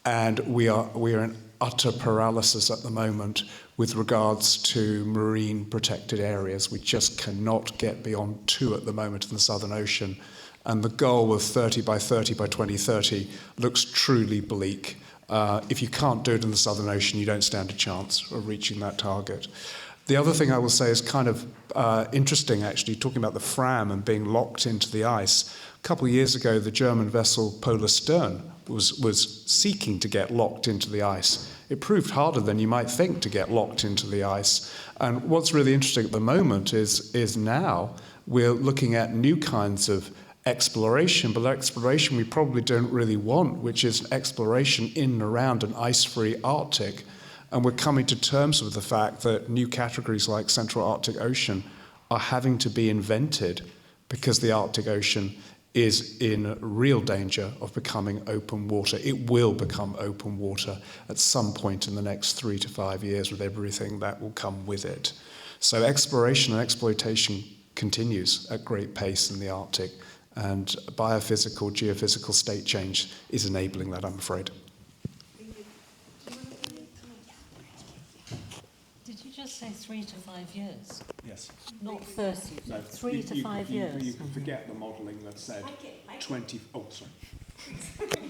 S8: And we are in utter paralysis at the moment with regards to marine protected areas. We just cannot get beyond 2 at the moment in the Southern Ocean. And the goal of 30 by 30 by 2030 looks truly bleak. If you can't do it in the Southern Ocean, you don't stand a chance of reaching that target. The other thing I will say is kind of interesting, actually, talking about the Fram and being locked into the ice. A couple of years ago, the German vessel Polar Stern was seeking to get locked into the ice. It proved harder than you might think to get locked into the ice. And what's really interesting at the moment is now we're looking at new kinds of exploration, but exploration we probably don't really want, which is exploration in and around an ice-free Arctic. And we're coming to terms with the fact that new categories like Central Arctic Ocean are having to be invented because the Arctic Ocean is in real danger of becoming open water. It will become open water at some point in the next 3 to 5 years, with everything that will come with it. So exploration and exploitation continues at great pace in the Arctic, and biophysical, geophysical state change is enabling that, I'm afraid.
S6: Did you just say 3 to 5 years?
S8: Yes.
S6: Not 30.
S8: No,
S6: 3 to 5 years.
S8: You can forget the modelling that said 20... Oh, sorry.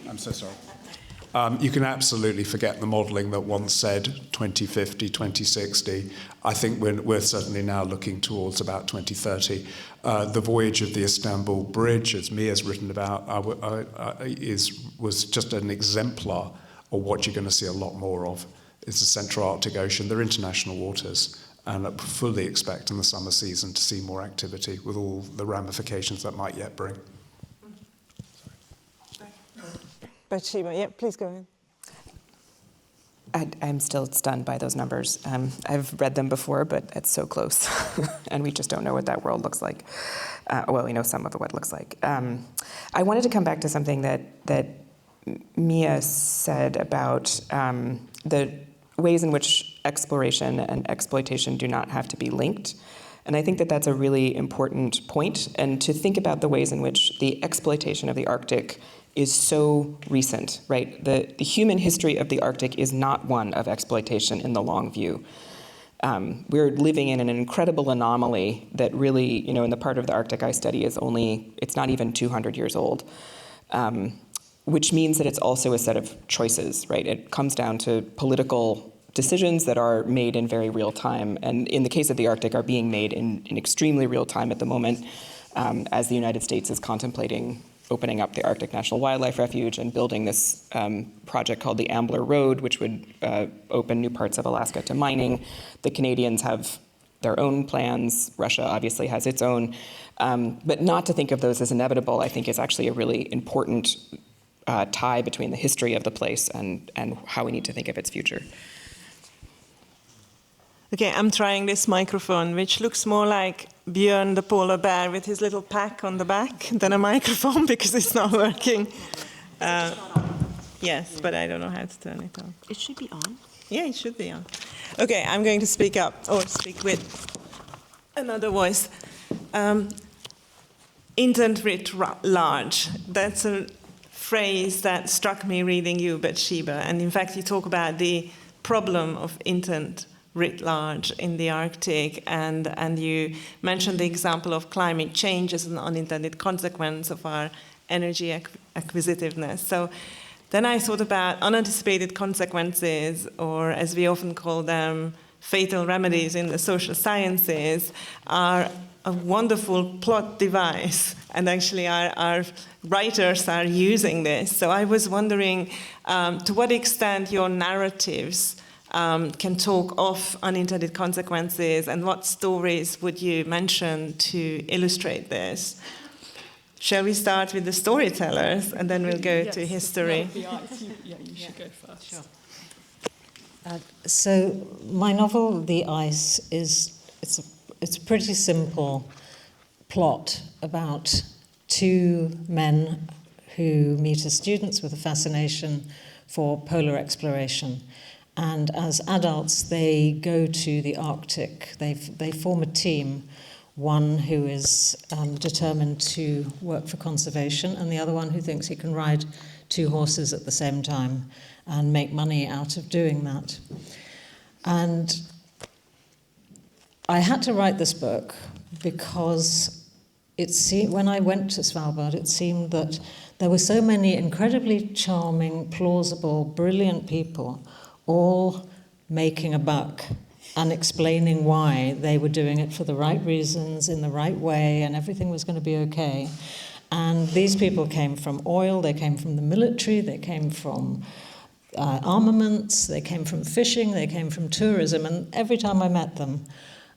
S8: I'm so sorry. You can absolutely forget the modelling that once said 2050, 2060. I think we're certainly now looking towards about 2030. The voyage of the Istanbul Bridge, as Mia's written about, was just an exemplar of what you're going to see a lot more of. It's the Central Arctic Ocean. They're international waters, and I fully expect in the summer season to see more activity with all the ramifications that might yet bring.
S3: Bathsheba, yeah, please go ahead.
S4: I'm still stunned by those numbers. I've read them before, but it's so close, and we just don't know what that world looks like. Well, we know some of what it looks like. I wanted to come back to something that Mia said about the ways in which exploration and exploitation do not have to be linked. And I think that that's a really important point, and to think about the ways in which the exploitation of the Arctic is so recent, right? The human history of the Arctic is not one of exploitation in the long view. We're living in an incredible anomaly that really, in the part of the Arctic I study it's not even 200 years old, which means that it's also a set of choices, right? It comes down to political decisions that are made in very real time, and in the case of the Arctic are being made in extremely real time at the moment, as the United States is contemplating opening up the Arctic National Wildlife Refuge and building this project called the Ambler Road, which would open new parts of Alaska to mining. The Canadians have their own plans. Russia obviously has its own. But not to think of those as inevitable, I think, is actually a really important tie between the history of the place and how we need to think of its future.
S3: Okay, I'm trying this microphone, which looks more like Björn the polar bear with his little pack on the back than a microphone, because it's not working. Yes, but I don't know how to turn it on.
S9: It should be on.
S3: Yeah, it should be on. Okay, I'm going to speak up, or speak with another voice. Intent writ large. That's a phrase that struck me reading you, Bathsheba. And in fact, you talk about the problem of intent writ large in the Arctic, and you mentioned the example of climate change as an unintended consequence of our energy acquisitiveness. So then I thought about unanticipated consequences, or as we often call them, fatal remedies in the social sciences, are a wonderful plot device, and actually our writers are using this. So I was wondering to what extent your narratives can talk of unintended consequences, and what stories would you mention to illustrate this? Shall we start with the storytellers, and then we'll go to history?
S5: You should go first.
S6: Sure. So my novel, The Ice, it's a pretty simple plot about two men who meet as students with a fascination for polar exploration. And as adults, they go to the Arctic. They form a team, one who is determined to work for conservation, and the other one who thinks he can ride two horses at the same time and make money out of doing that. And I had to write this book because when I went to Svalbard, it seemed that there were so many incredibly charming, plausible, brilliant people all making a buck and explaining why they were doing it for the right reasons, in the right way, and everything was going to be okay. And these people came from oil, they came from the military, they came from armaments, they came from fishing, they came from tourism, and every time I met them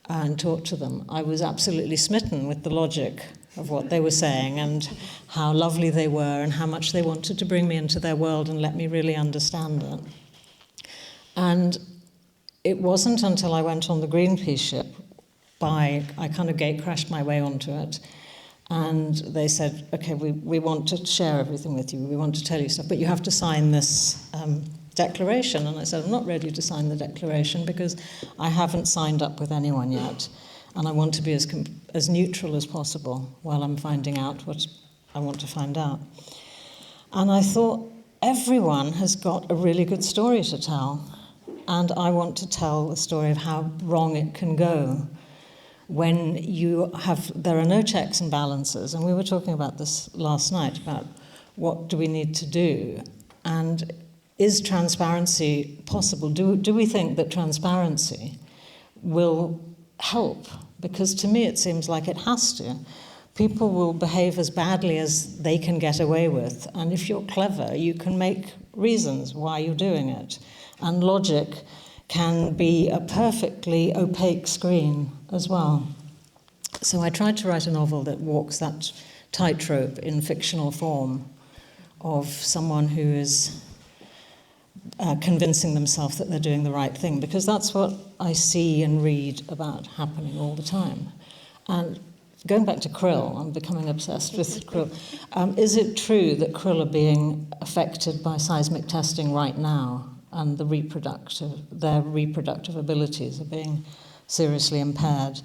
S6: and talked to them, I was absolutely smitten with the logic of what they were saying and how lovely they were and how much they wanted to bring me into their world and let me really understand it. And it wasn't until I went on the Greenpeace ship, I kind of gate crashed my way onto it, And they said, okay, we want to share everything with you. We want to tell you stuff, but you have to sign this declaration. And I said, I'm not ready to sign the declaration because I haven't signed up with anyone yet. And I want to be as neutral as possible while I'm finding out what I want to find out. And I thought, everyone has got a really good story to tell. And I want to tell the story of how wrong it can go when there are no checks and balances. And we were talking about this last night, about what do we need to do? And is transparency possible? Do we think that transparency will help? Because to me it seems like it has to. People will behave as badly as they can get away with. And if you're clever, you can make reasons why you're doing it. And logic can be a perfectly opaque screen as well. So I tried to write a novel that walks that tightrope in fictional form of someone who is convincing themselves that they're doing the right thing, because that's what I see and read about happening all the time. And going back to krill, I'm becoming obsessed with krill. Is it true that krill are being affected by seismic testing right now, and their reproductive abilities are being seriously impaired?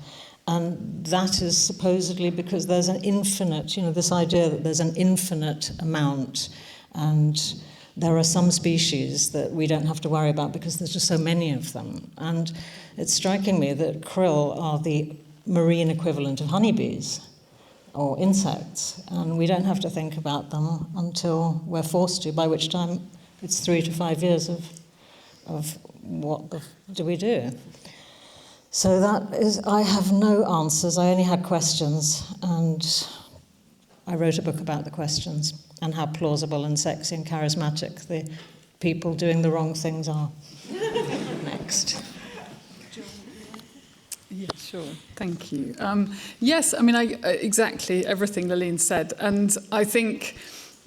S6: And that is supposedly because there's an infinite, this idea that there's an infinite amount, and there are some species that we don't have to worry about because there's just so many of them. And it's striking me that krill are the marine equivalent of honeybees or insects, and we don't have to think about them until we're forced to, by which time it's 3 to 5 years of what do we do? So that is, I have no answers, I only had questions, and I wrote a book about the questions and how plausible and sexy and charismatic the people doing the wrong things are. Next.
S5: Yeah, sure. Thank you. Yes, I mean, exactly everything Lillian said. And I think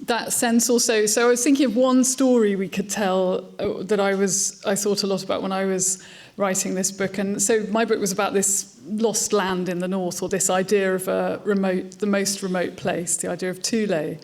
S5: that sense also, so I was thinking of one story we could tell that I thought a lot about when I was writing this book. And so my book was about this lost land in the north, or this idea of the most remote place, the idea of Thule.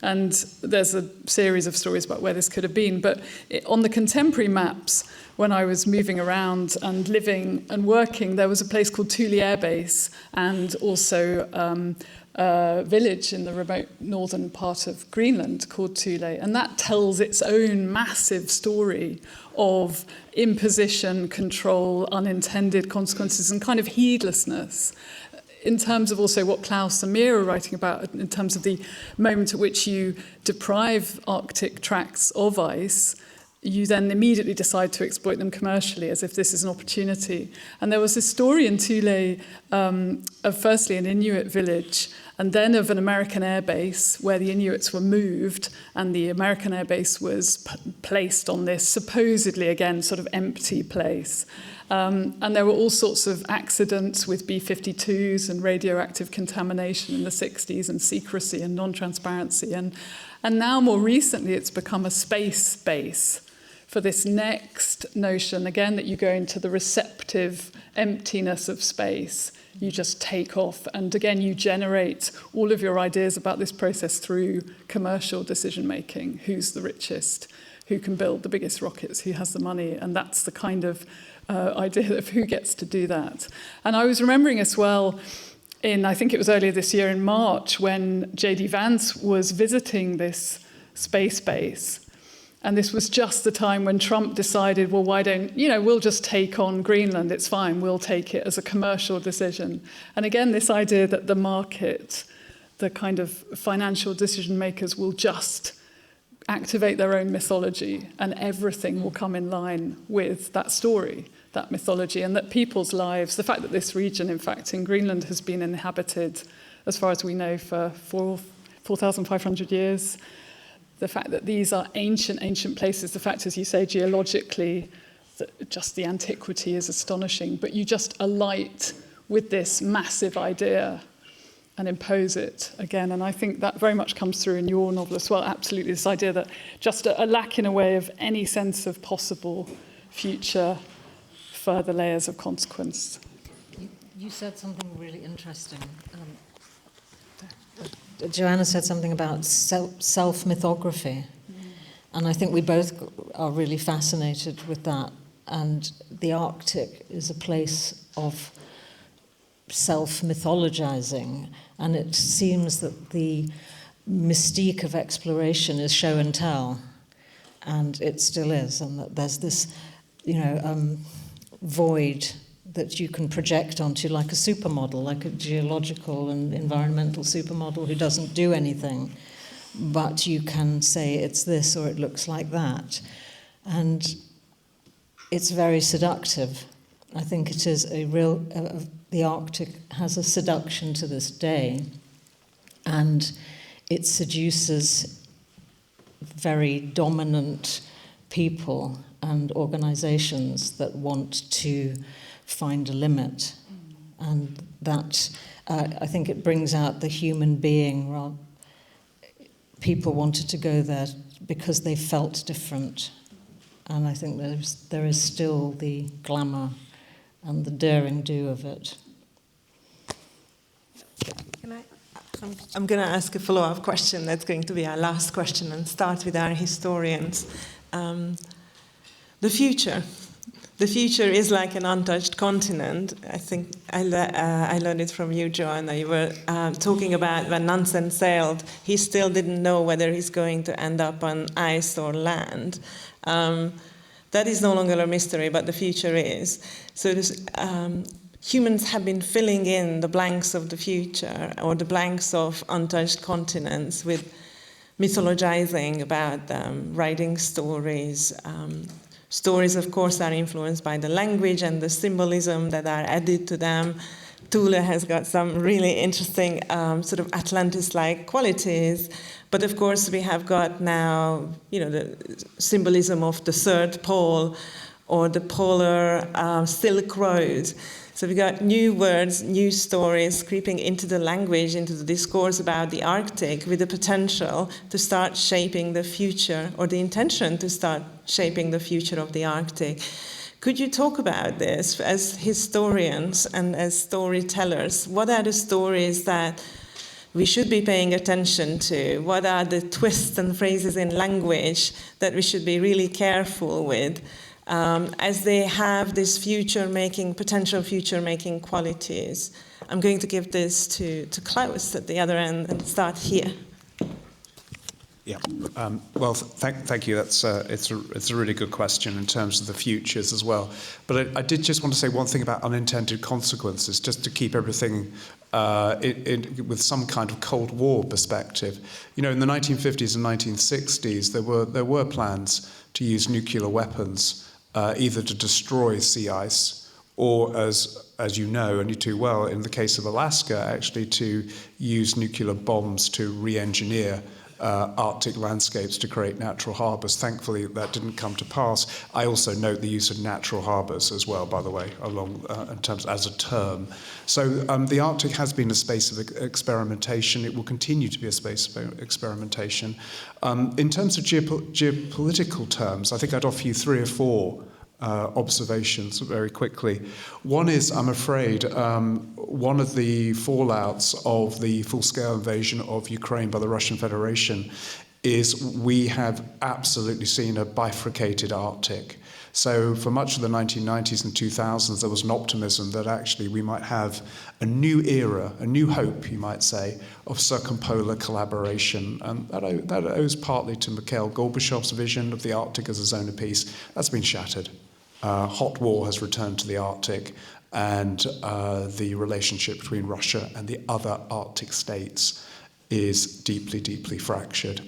S5: And there's a series of stories about where this could have been. But on the contemporary maps, when I was moving around and living and working, there was a place called Thule Air Base, and also a village in the remote northern part of Greenland called Thule. And that tells its own massive story of imposition, control, unintended consequences, and kind of heedlessness. In terms of also what Klaus and Mia are writing about, in terms of the moment at which you deprive Arctic tracts of ice, you then immediately decide to exploit them commercially as if this is an opportunity. And there was this story in Thule of firstly an Inuit village, and then of an American air base where the Inuits were moved, and the American air base was placed on this supposedly, again, sort of empty place. And there were all sorts of accidents with B-52s and radioactive contamination in the 60s, and secrecy and non-transparency. And now, more recently, it's become a space base for this next notion, again, that you go into the receptive emptiness of space. You just take off. And again, you generate all of your ideas about this process through commercial decision-making. Who's the richest? Who can build the biggest rockets? Who has the money? And that's the kind of idea of who gets to do that. And I was remembering as well, I think it was earlier this year in March, when J.D. Vance was visiting this space base. And this was just the time when Trump decided, well, why don't, we'll just take on Greenland, it's fine, we'll take it as a commercial decision. And again, this idea that the market, the kind of financial decision makers will just activate their own mythology, and everything will come in line with that story, that mythology, and that people's lives, the fact that this region, in fact, in Greenland has been inhabited, as far as we know, for 4,500 years, the fact that these are ancient places, the fact, as you say, geologically, that just the antiquity is astonishing, but you just alight with this massive idea and impose it again. And I think that very much comes through in your novel as well, absolutely, this idea that just a lack in a way of any sense of possible future further layers of consequence.
S6: You said something really interesting. Joanna said something about self-mythography. And I think we both are really fascinated with that. And the Arctic is a place of self-mythologizing. And it seems that the mystique of exploration is show and tell. And it still is. And that there's this, void that you can project onto like a supermodel, like a geological and environmental supermodel who doesn't do anything. But you can say it's this or it looks like that. And it's very seductive. I think it is a real, the Arctic has a seduction to this day. And it seduces very dominant people and organizations that want to find a limit. And that, I think it brings out the human being. People wanted to go there because they felt different. And I think there is still the glamour and the daring do of it.
S3: I'm going to ask a follow-up question that's going to be our last question and start with our historians. The future. The future is like an untouched continent. I think I learned it from you, Joanna. You were talking about when Nansen sailed, he still didn't know whether he's going to end up on ice or land. That is no longer a mystery, but the future is. So humans have been filling in the blanks of the future, or the blanks of untouched continents, with mythologizing about them, writing stories. Stories, of course, are influenced by the language and the symbolism that are added to them. Thule has got some really interesting sort of Atlantis-like qualities. But of course, we have got now, the symbolism of the third pole or the polar Silk Road. So we got new words, new stories creeping into the language, into the discourse about the Arctic, with the potential to start shaping the future, or the intention to start shaping the future of the Arctic. Could you talk about this as historians and as storytellers? What are the stories that we should be paying attention to? What are the twists and phrases in language that we should be really careful with? As they have this potential future-making qualities. I'm going to give this to Klaus at the other end and start here.
S8: Yeah. Well, thank you. It's a really good question in terms of the futures as well. But I did just want to say one thing about unintended consequences, just to keep everything with some kind of Cold War perspective. In the 1950s and 1960s, there were plans to use nuclear weapons, either to destroy sea ice or, as you know only too well, in the case of Alaska, actually to use nuclear bombs to re-engineer Arctic landscapes to create natural harbours. Thankfully, that didn't come to pass. I also note the use of natural harbours as well, by the way, along in terms as a term. So the Arctic has been a space of experimentation. It will continue to be a space of experimentation. In terms of geopolitical terms, I think I'd offer you 3 or 4 observations very quickly. One is, I'm afraid, one of the fallouts of the full-scale invasion of Ukraine by the Russian Federation is we have absolutely seen a bifurcated Arctic. So for much of the 1990s and 2000s, there was an optimism that actually we might have a new era, a new hope, you might say, of circumpolar collaboration. And that owes partly to Mikhail Gorbachev's vision of the Arctic as a zone of peace. That's been shattered. Hot war has returned to the Arctic, and the relationship between Russia and the other Arctic states is deeply, deeply fractured.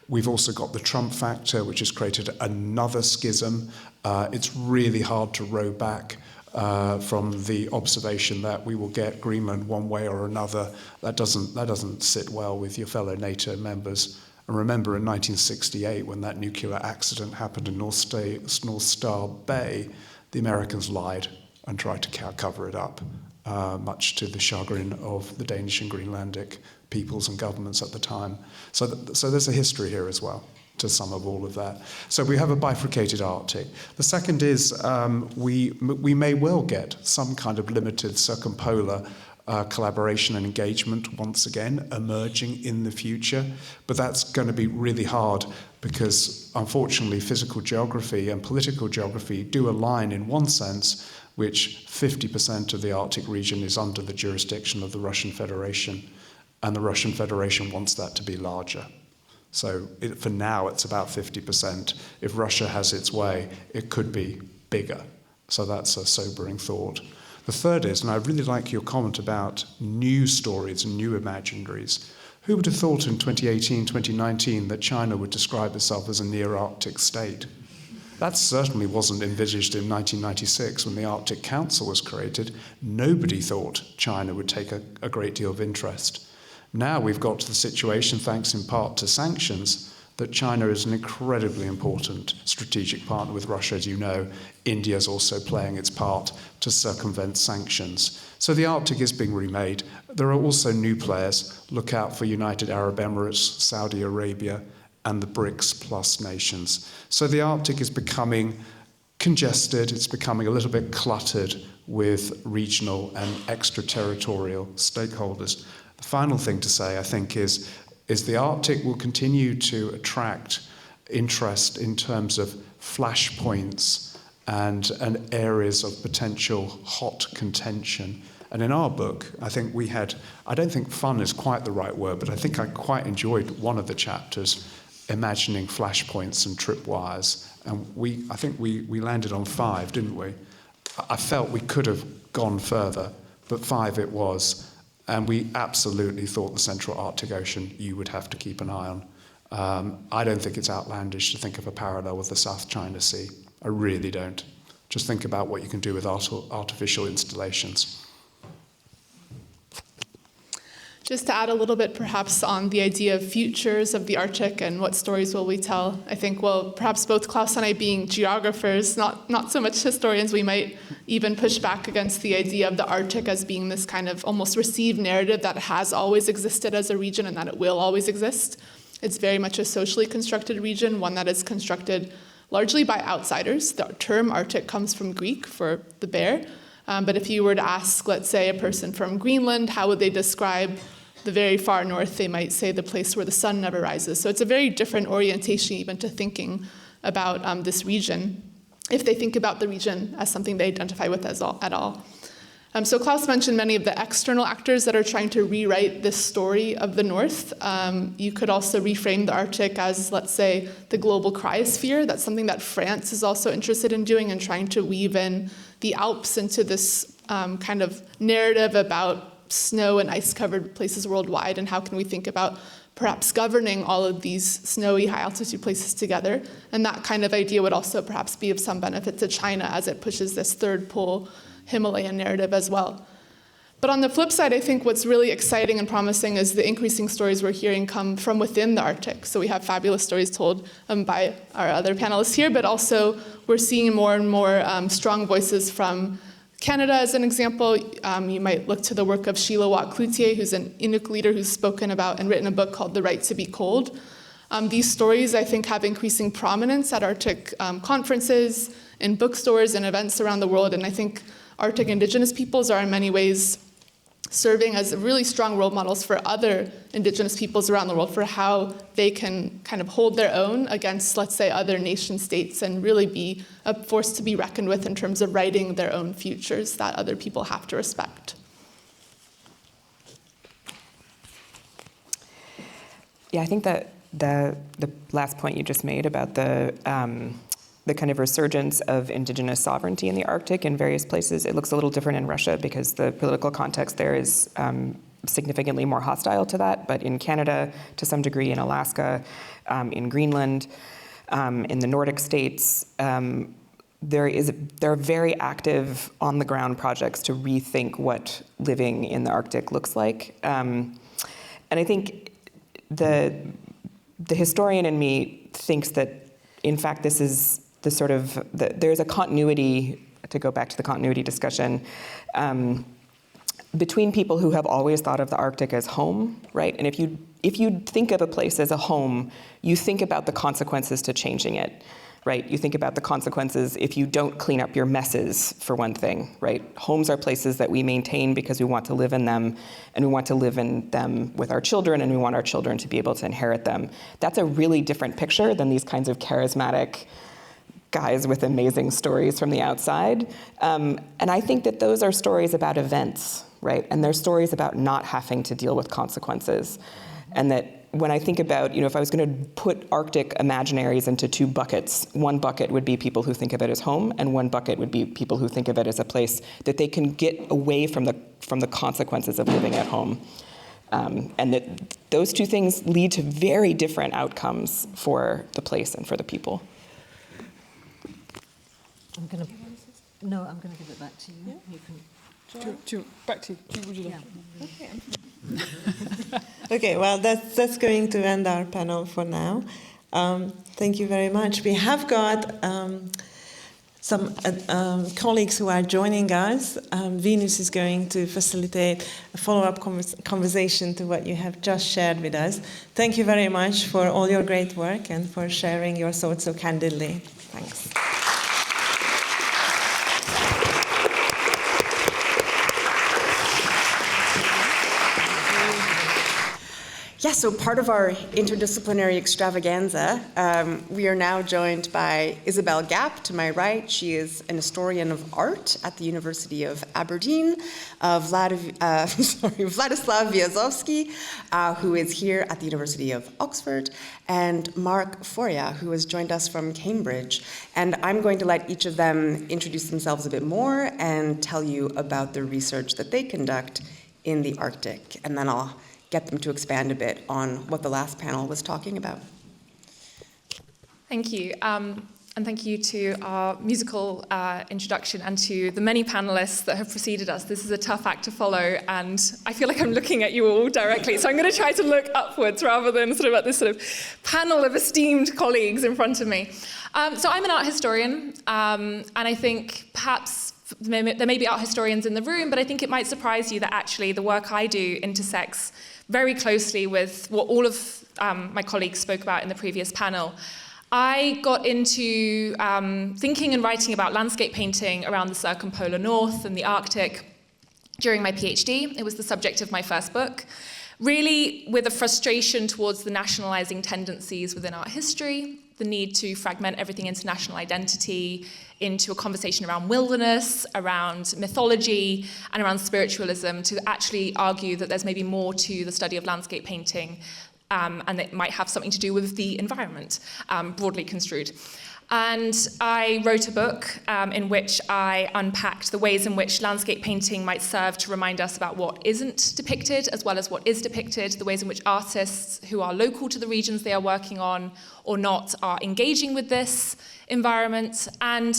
S8: We've also got the Trump factor, which has created another schism. It's really hard to row back from the observation that we will get Greenland one way or another. That doesn't sit well with your fellow NATO members. And remember, in 1968, when that nuclear accident happened in North Star Bay, the Americans lied and tried to cover it up, much to the chagrin of the Danish and Greenlandic peoples and governments at the time. So there's a history here as well to sum of all of that. So we have a bifurcated Arctic. The second is we may well get some kind of limited circumpolar collaboration and engagement once again emerging in the future. But that's going to be really hard because, unfortunately, physical geography and political geography do align in one sense, which 50% of the Arctic region is under the jurisdiction of the Russian Federation, and the Russian Federation wants that to be larger. So for now, it's about 50%. If Russia has its way, it could be bigger. So that's a sobering thought. The third is, and I really like your comment about new stories and new imaginaries. Who would have thought in 2018, 2019 that China would describe itself as a near-Arctic state? That certainly wasn't envisaged in 1996 when the Arctic Council was created. Nobody thought China would take a great deal of interest. Now we've got to the situation, thanks in part to sanctions, that China is an incredibly important strategic partner with Russia, as you know. India is also playing its part to circumvent sanctions. So the Arctic is being remade. There are also new players. Look out for United Arab Emirates, Saudi Arabia, and the BRICS plus nations. So the Arctic is becoming congested, it's becoming a little bit cluttered with regional and extraterritorial stakeholders. The final thing to say, I think, is the Arctic will continue to attract interest in terms of flashpoints and areas of potential hot contention. And in our book, I think we had, I don't think fun is quite the right word, but I think I quite enjoyed one of the chapters, imagining flashpoints and tripwires. And I think we landed on 5, didn't we? I felt we could have gone further, but 5 it was. And we absolutely thought the Central Arctic Ocean you would have to keep an eye on. I don't think it's outlandish to think of a parallel with the South China Sea. I really don't. Just think about what you can do with artificial installations.
S7: Just to add a little bit perhaps on the idea of futures of the Arctic and what stories will we tell, I think, well, perhaps both Klaus and I being geographers, not so much historians, we might even push back against the idea of the Arctic as being this kind of almost received narrative that has always existed as a region and that it will always exist. It's very much a socially constructed region, one that is constructed largely by outsiders. The term Arctic comes from Greek for the bear. But if you were to ask, let's say, a person from Greenland, how would they describe the very far north? They might say the place where the sun never rises. So it's a very different orientation even to thinking about this region, if they think about the region as something they identify with at all. So Klaus mentioned many of the external actors that are trying to rewrite this story of the North. You could also reframe the Arctic as, let's say, the global cryosphere. That's something that France is also interested in doing and trying to weave in the Alps into this kind of narrative about snow and ice-covered places worldwide, and how can we think about perhaps governing all of these snowy high-altitude places together. And that kind of idea would also perhaps be of some benefit to China as it pushes this third pole Himalayan narrative as well. But on the flip side, I think what's really exciting and promising is the increasing stories we're hearing come from within the Arctic. So we have fabulous stories told by our other panelists here, but also we're seeing more and more strong voices from Canada as an example. You might look to the work of Sheila Watt-Cloutier, who's an Inuk leader who's spoken about and written a book called The Right to be Cold. These stories, I think, have increasing prominence at Arctic conferences, in bookstores, and events around the world. And I think Arctic Indigenous peoples are in many ways serving as really strong role models for other Indigenous peoples around the world for how they can kind of hold their own against, let's say, other nation states and really be a force to be reckoned with in terms of writing their own futures that other people have to respect.
S4: Yeah, I think that the last point you just made about the kind of resurgence of indigenous sovereignty in the Arctic in various places. It looks a little different in Russia because the political context there is significantly more hostile to that. But in Canada, to some degree, in Alaska, in Greenland, in the Nordic states, there are very active on-the-ground projects to rethink what living in the Arctic looks like. And I think the historian in me thinks that, in fact, this is the sort of, there's a continuity, to go back to the continuity discussion, between people who have always thought of the Arctic as home, right? And if you if you think of a place as a home, you think about the consequences to changing it, right? You think about the consequences if you don't clean up your messes, for one thing, right? Homes are places that we maintain because we want to live in them, and we want to live in them with our children, and we want our children to be able to inherit them. That's a really different picture than these kinds of charismatic guys with amazing stories from the outside. And I think that those are stories about events, right? And they're stories about not having to deal with consequences. And that when I think about, if I was going to put Arctic imaginaries into two buckets, one bucket would be people who think of it as home, and one bucket would be people who think of it as a place that they can get away from the consequences of living at home. And that those two things lead to very different outcomes for the place and for the people.
S6: I'm going to give it back to you. Yeah. You can.
S5: Back to you. Would you like?
S6: Yeah.
S3: Okay, well, that's going to end our panel for now. Thank you very much. We have got some colleagues who are joining us. Venus is going to facilitate a follow-up conversation to what you have just shared with us. Thank you very much for all your great work and for sharing your thoughts so candidly. Thanks.
S2: Yeah, so part of our interdisciplinary extravaganza, we are now joined by Isabel Gapp to my right. She is an historian of art at the University of Aberdeen, Vladislav Viazovsky, who is here at the University of Oxford, and Mark Foria, who has joined us from Cambridge. And I'm going to let each of them introduce themselves a bit more and tell you about the research that they conduct in the Arctic, and then I'll get them to expand a bit on what the last panel was talking about.
S9: Thank you. And thank you to our musical introduction and to the many panelists that have preceded us. This is a tough act to follow, and I feel like I'm looking at you all directly. So I'm going to try to look upwards rather than sort of at this sort of panel of esteemed colleagues in front of me. So I'm an art historian, and I think perhaps there may be art historians in the room, but I think it might surprise you that actually the work I do intersects very closely with what all of my colleagues spoke about in the previous panel. I got into thinking and writing about landscape painting around the circumpolar north and the Arctic during my PhD. It was the subject of my first book, really with a frustration towards the nationalizing tendencies within art history, the need to fragment everything into national identity, into a conversation around wilderness, around mythology, and around spiritualism, to actually argue that there's maybe more to the study of landscape painting, and it might have something to do with the environment, broadly construed. And I wrote a book in which I unpacked the ways in which landscape painting might serve to remind us about what isn't depicted, as well as what is depicted, the ways in which artists who are local to the regions they are working on or not are engaging with this environment. And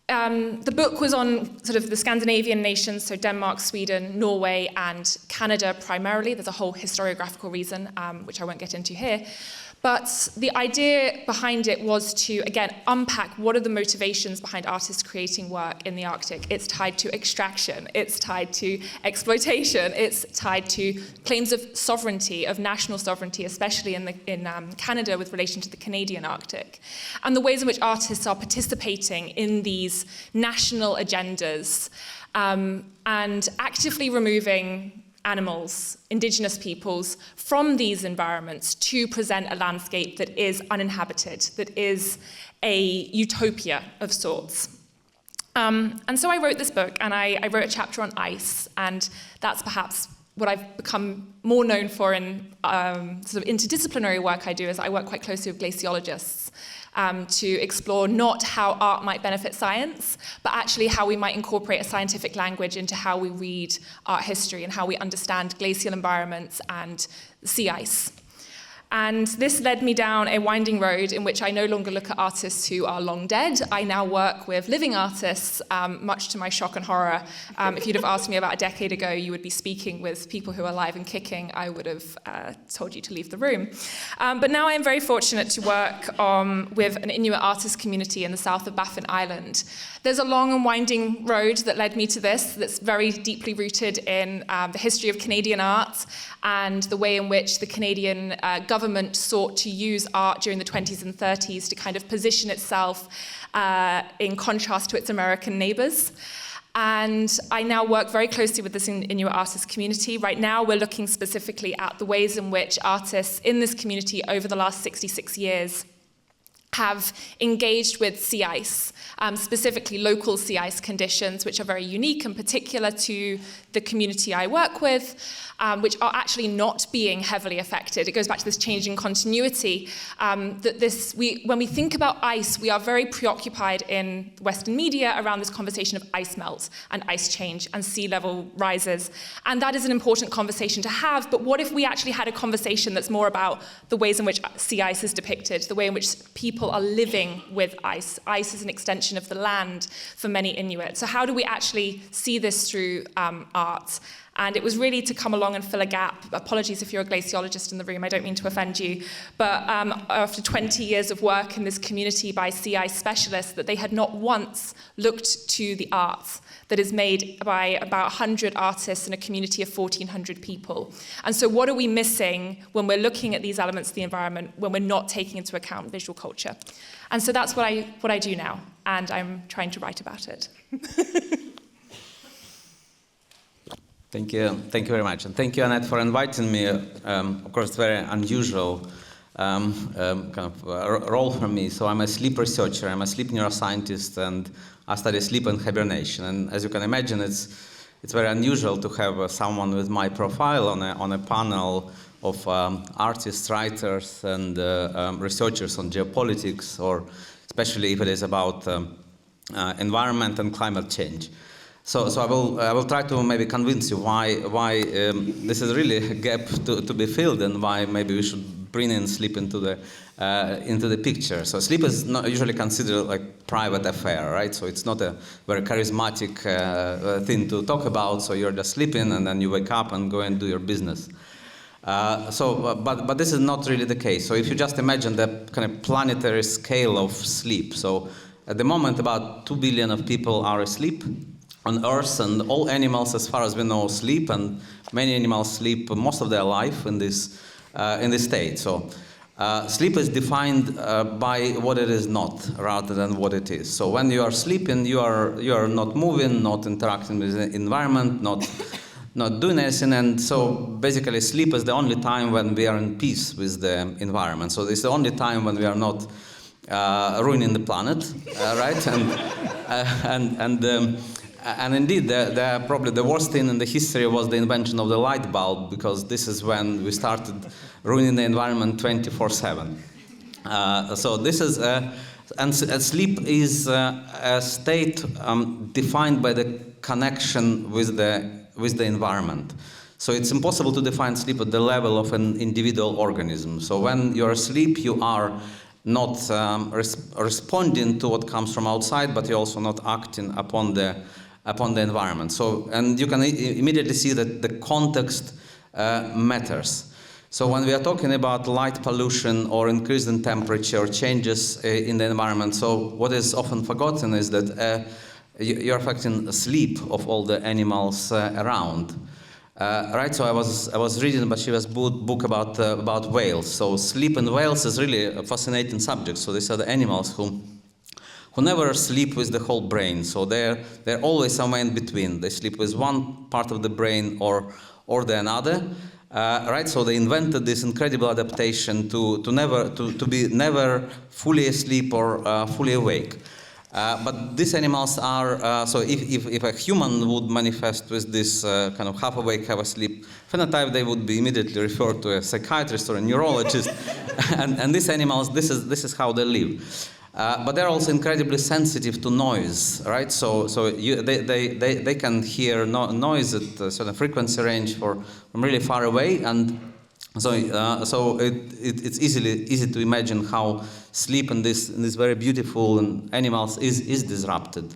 S9: the book was on sort of the Scandinavian nations, so Denmark, Sweden, Norway, and Canada primarily. There's a whole historiographical reason, which I won't get into here. But the idea behind it was to, again, unpack what are the motivations behind artists creating work in the Arctic. It's tied to extraction, it's tied to exploitation, it's tied to claims of sovereignty, of national sovereignty, especially in Canada with relation to the Canadian Arctic. And the ways in which artists are participating in these national agendas and actively removing animals, indigenous peoples, from these environments to present a landscape that is uninhabited, that is a utopia of sorts. And so I wrote this book, and I wrote a chapter on ice, and that's perhaps what I've become more known for in sort of interdisciplinary work I do, is I work quite closely with glaciologists to explore not how art might benefit science, but actually how we might incorporate a scientific language into how we read art history and how we understand glacial environments and sea ice. And this led me down a winding road in which I no longer look at artists who are long dead. I now work with living artists, much to my shock and horror. If you'd have asked me about a decade ago, you would be speaking with people who are alive and kicking, I would have told you to leave the room. But now I am very fortunate to work with an Inuit artist community in the south of Baffin Island. There's a long and winding road that led me to this, that's very deeply rooted in the history of Canadian art and the way in which the Canadian government sought to use art during the 20s and 30s to kind of position itself in contrast to its American neighbors. And I now work very closely with this Inuit artist community. Right now, we're looking specifically at the ways in which artists in this community over the last 66 years have engaged with sea ice, specifically local sea ice conditions, which are very unique and particular to the community I work with, which are actually not being heavily affected. It goes back to this change in continuity. When we think about ice, we are very preoccupied in Western media around this conversation of ice melt and ice change and sea level rises. And that is an important conversation to have, but what if we actually had a conversation that's more about the ways in which sea ice is depicted, the way in which people are living with ice. Ice is an extension of the land for many Inuit. So how do we actually see this through art? And it was really to come along and fill a gap. Apologies if you're a glaciologist in the room, I don't mean to offend you. But after 20 years of work in this community by sea ice specialists, that they had not once looked to the art that is made by about 100 artists in a community of 1,400 people. And so what are we missing when we're looking at these elements of the environment, when we're not taking into account visual culture? And so that's what I do now, and I'm trying to write about it.
S10: Thank you very much. And thank you, Annette, for inviting me. Of course, it's very unusual role for me. So I'm a sleep researcher, I'm a sleep neuroscientist, and I study sleep and hibernation. And as you can imagine, it's very unusual to have someone with my profile on a panel of artists, writers, and researchers on geopolitics, or especially if it is about environment and climate change. So I will try to maybe convince you why this is really a gap to be filled, and why maybe we should bring in sleep into the picture. So sleep is not usually considered like private affair, right? So it's not a very charismatic thing to talk about. So you're just sleeping and then you wake up and go and do your business. But this is not really the case. So if you just imagine the kind of planetary scale of sleep. So at the moment, about 2 billion of people are asleep on Earth, and all animals, as far as we know, sleep, and many animals sleep most of their life in this state. So sleep is defined by what it is not, rather than what it is. So when you are sleeping, you are not moving, not interacting with the environment, not doing anything, and so basically sleep is the only time when we are in peace with the environment. So it's the only time when we are not ruining the planet, right? And indeed, probably the worst thing in the history was the invention of the light bulb, because this is when we started ruining the environment 24/7. So this is, and sleep is a state defined by the connection with the environment. So it's impossible to define sleep at the level of an individual organism. So when you're asleep, you are not responding to what comes from outside, but you're also not acting upon the environment. So, and you can immediately see that the context matters. So when we are talking about light pollution or increase in temperature, changes in the environment, so what is often forgotten is that you're affecting the sleep of all the animals around. Right, so I was reading Bashiva's book about whales. So sleep in whales is really a fascinating subject. So these are the animals who never sleep with the whole brain. So they're always somewhere in between. They sleep with one part of the brain or the another. Right, so they invented this incredible adaptation to be never fully asleep or fully awake. But these animals are, so if a human would manifest with this kind of half awake, half asleep phenotype, they would be immediately referred to a psychiatrist or a neurologist. and these animals, this is how they live. But they're also incredibly sensitive to noise, right? So they can hear noise at a certain frequency range from really far away, and So it's easy to imagine how sleep in this very beautiful animals is disrupted.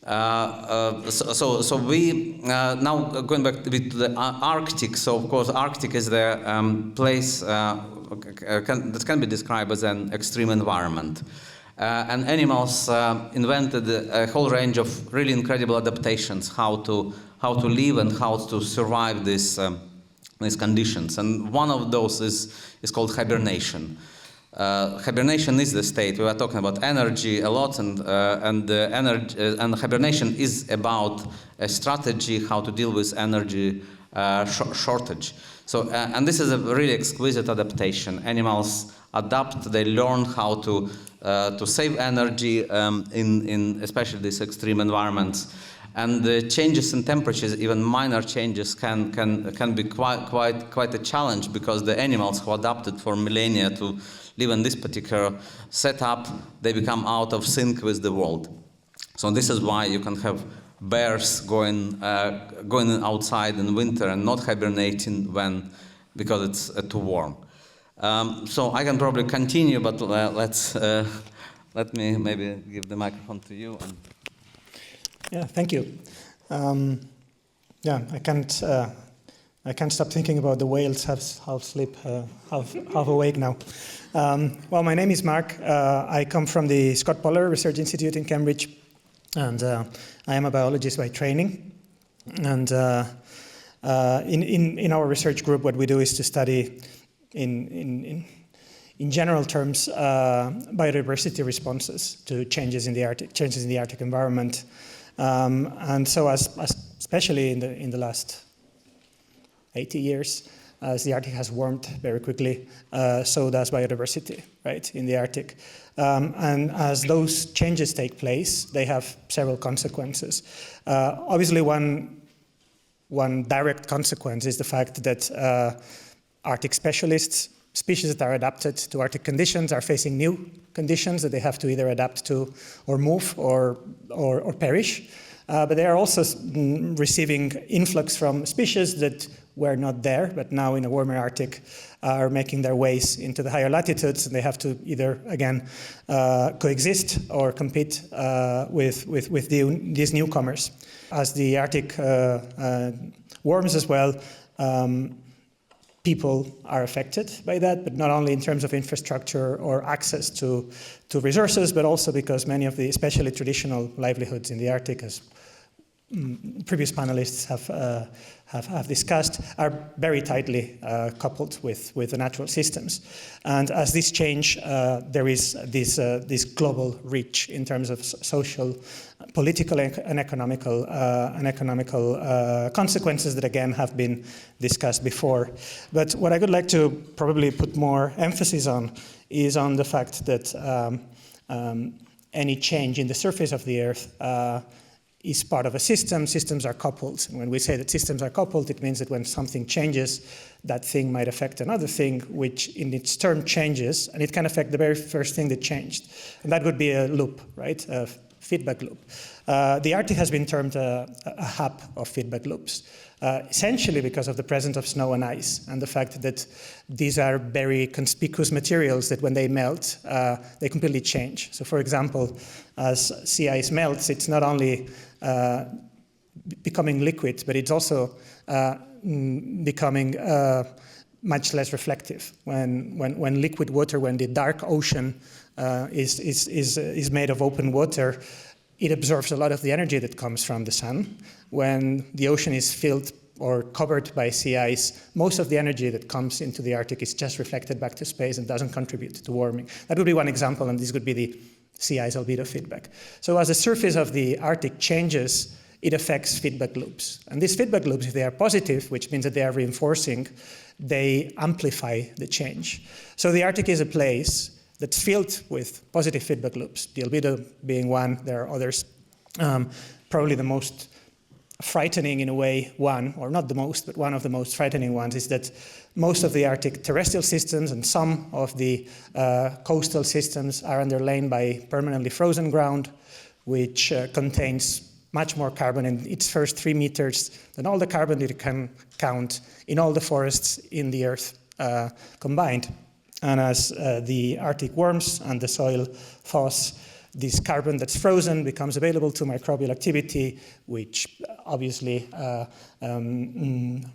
S10: So we now going back a bit to the Arctic. So of course, Arctic is the place that can be described as an extreme environment. And animals invented a whole range of really incredible adaptations, how to live and how to survive these conditions. And one of those is called hibernation. Hibernation is the state. We were talking about energy a lot, and hibernation is about a strategy how to deal with energy shortage. So, and this is a really exquisite adaptation. Animals adapt; they learn how to save energy in especially these extreme environments. And the changes in temperatures, even minor changes, can be quite a challenge, because the animals who adapted for millennia to live in this particular setup, they become out of sync with the world. So this is why you can have bears going outside in winter and not hibernating because it's too warm. So I can probably continue, but let me maybe give the microphone to you.
S11: Yeah, thank you. Yeah, I can't stop thinking about the whales half asleep, half awake now. Well, my name is Mark. I come from the Scott Poller Research Institute in Cambridge, and I am a biologist by training. And in our research group, what we do is to study, in general terms, biodiversity responses to changes in the Arctic environment. And so, especially in the last 80 years, as the Arctic has warmed very quickly, so does biodiversity, right, in the Arctic. And as those changes take place, they have several consequences. Obviously, one direct consequence is the fact that Arctic species that are adapted to Arctic conditions are facing new conditions that they have to either adapt to or move or perish. But they are also receiving influx from species that were not there, but now in a warmer Arctic are making their ways into the higher latitudes, and they have to either, again, coexist or compete with these newcomers. As the Arctic warms as well, people are affected by that, but not only in terms of infrastructure or access to resources, but also because many of the especially traditional livelihoods in the Arctic, as previous panelists have discussed, are very tightly coupled with the natural systems. And as this change, there is this global reach in terms of social, political, and economical consequences that again have been discussed before. But what I would like to probably put more emphasis on is on the fact that any change in the surface of the Earth is part of a system. Systems are coupled. And when we say that systems are coupled, it means that when something changes, that thing might affect another thing, which in its turn changes, and it can affect the very first thing that changed. And that would be a loop, right? A feedback loop. The Arctic has been termed a hub of feedback loops, essentially because of the presence of snow and ice, and the fact that these are very conspicuous materials that when they melt, they completely change. So for example, as sea ice melts, it's not only becoming liquid, but it's also becoming much less reflective. When liquid water, when the dark ocean is made of open water, it absorbs a lot of the energy that comes from the sun. When the ocean is filled or covered by sea ice, most of the energy that comes into the Arctic is just reflected back to space and doesn't contribute to warming. That would be one example, and this would be the sea ice albedo feedback. So as the surface of the Arctic changes, it affects feedback loops. And these feedback loops, if they are positive, which means that they are reinforcing, they amplify the change. So the Arctic is a place that's filled with positive feedback loops, the albedo being one. There are others. Probably the most frightening in a way, one, or not the most, but one of the most frightening ones is that most of the Arctic terrestrial systems and some of the coastal systems are underlain by permanently frozen ground, which contains much more carbon in its first 3 meters than all the carbon that it can count in all the forests in the Earth combined. And as the Arctic warms and the soil thaws, this carbon that's frozen becomes available to microbial activity, which obviously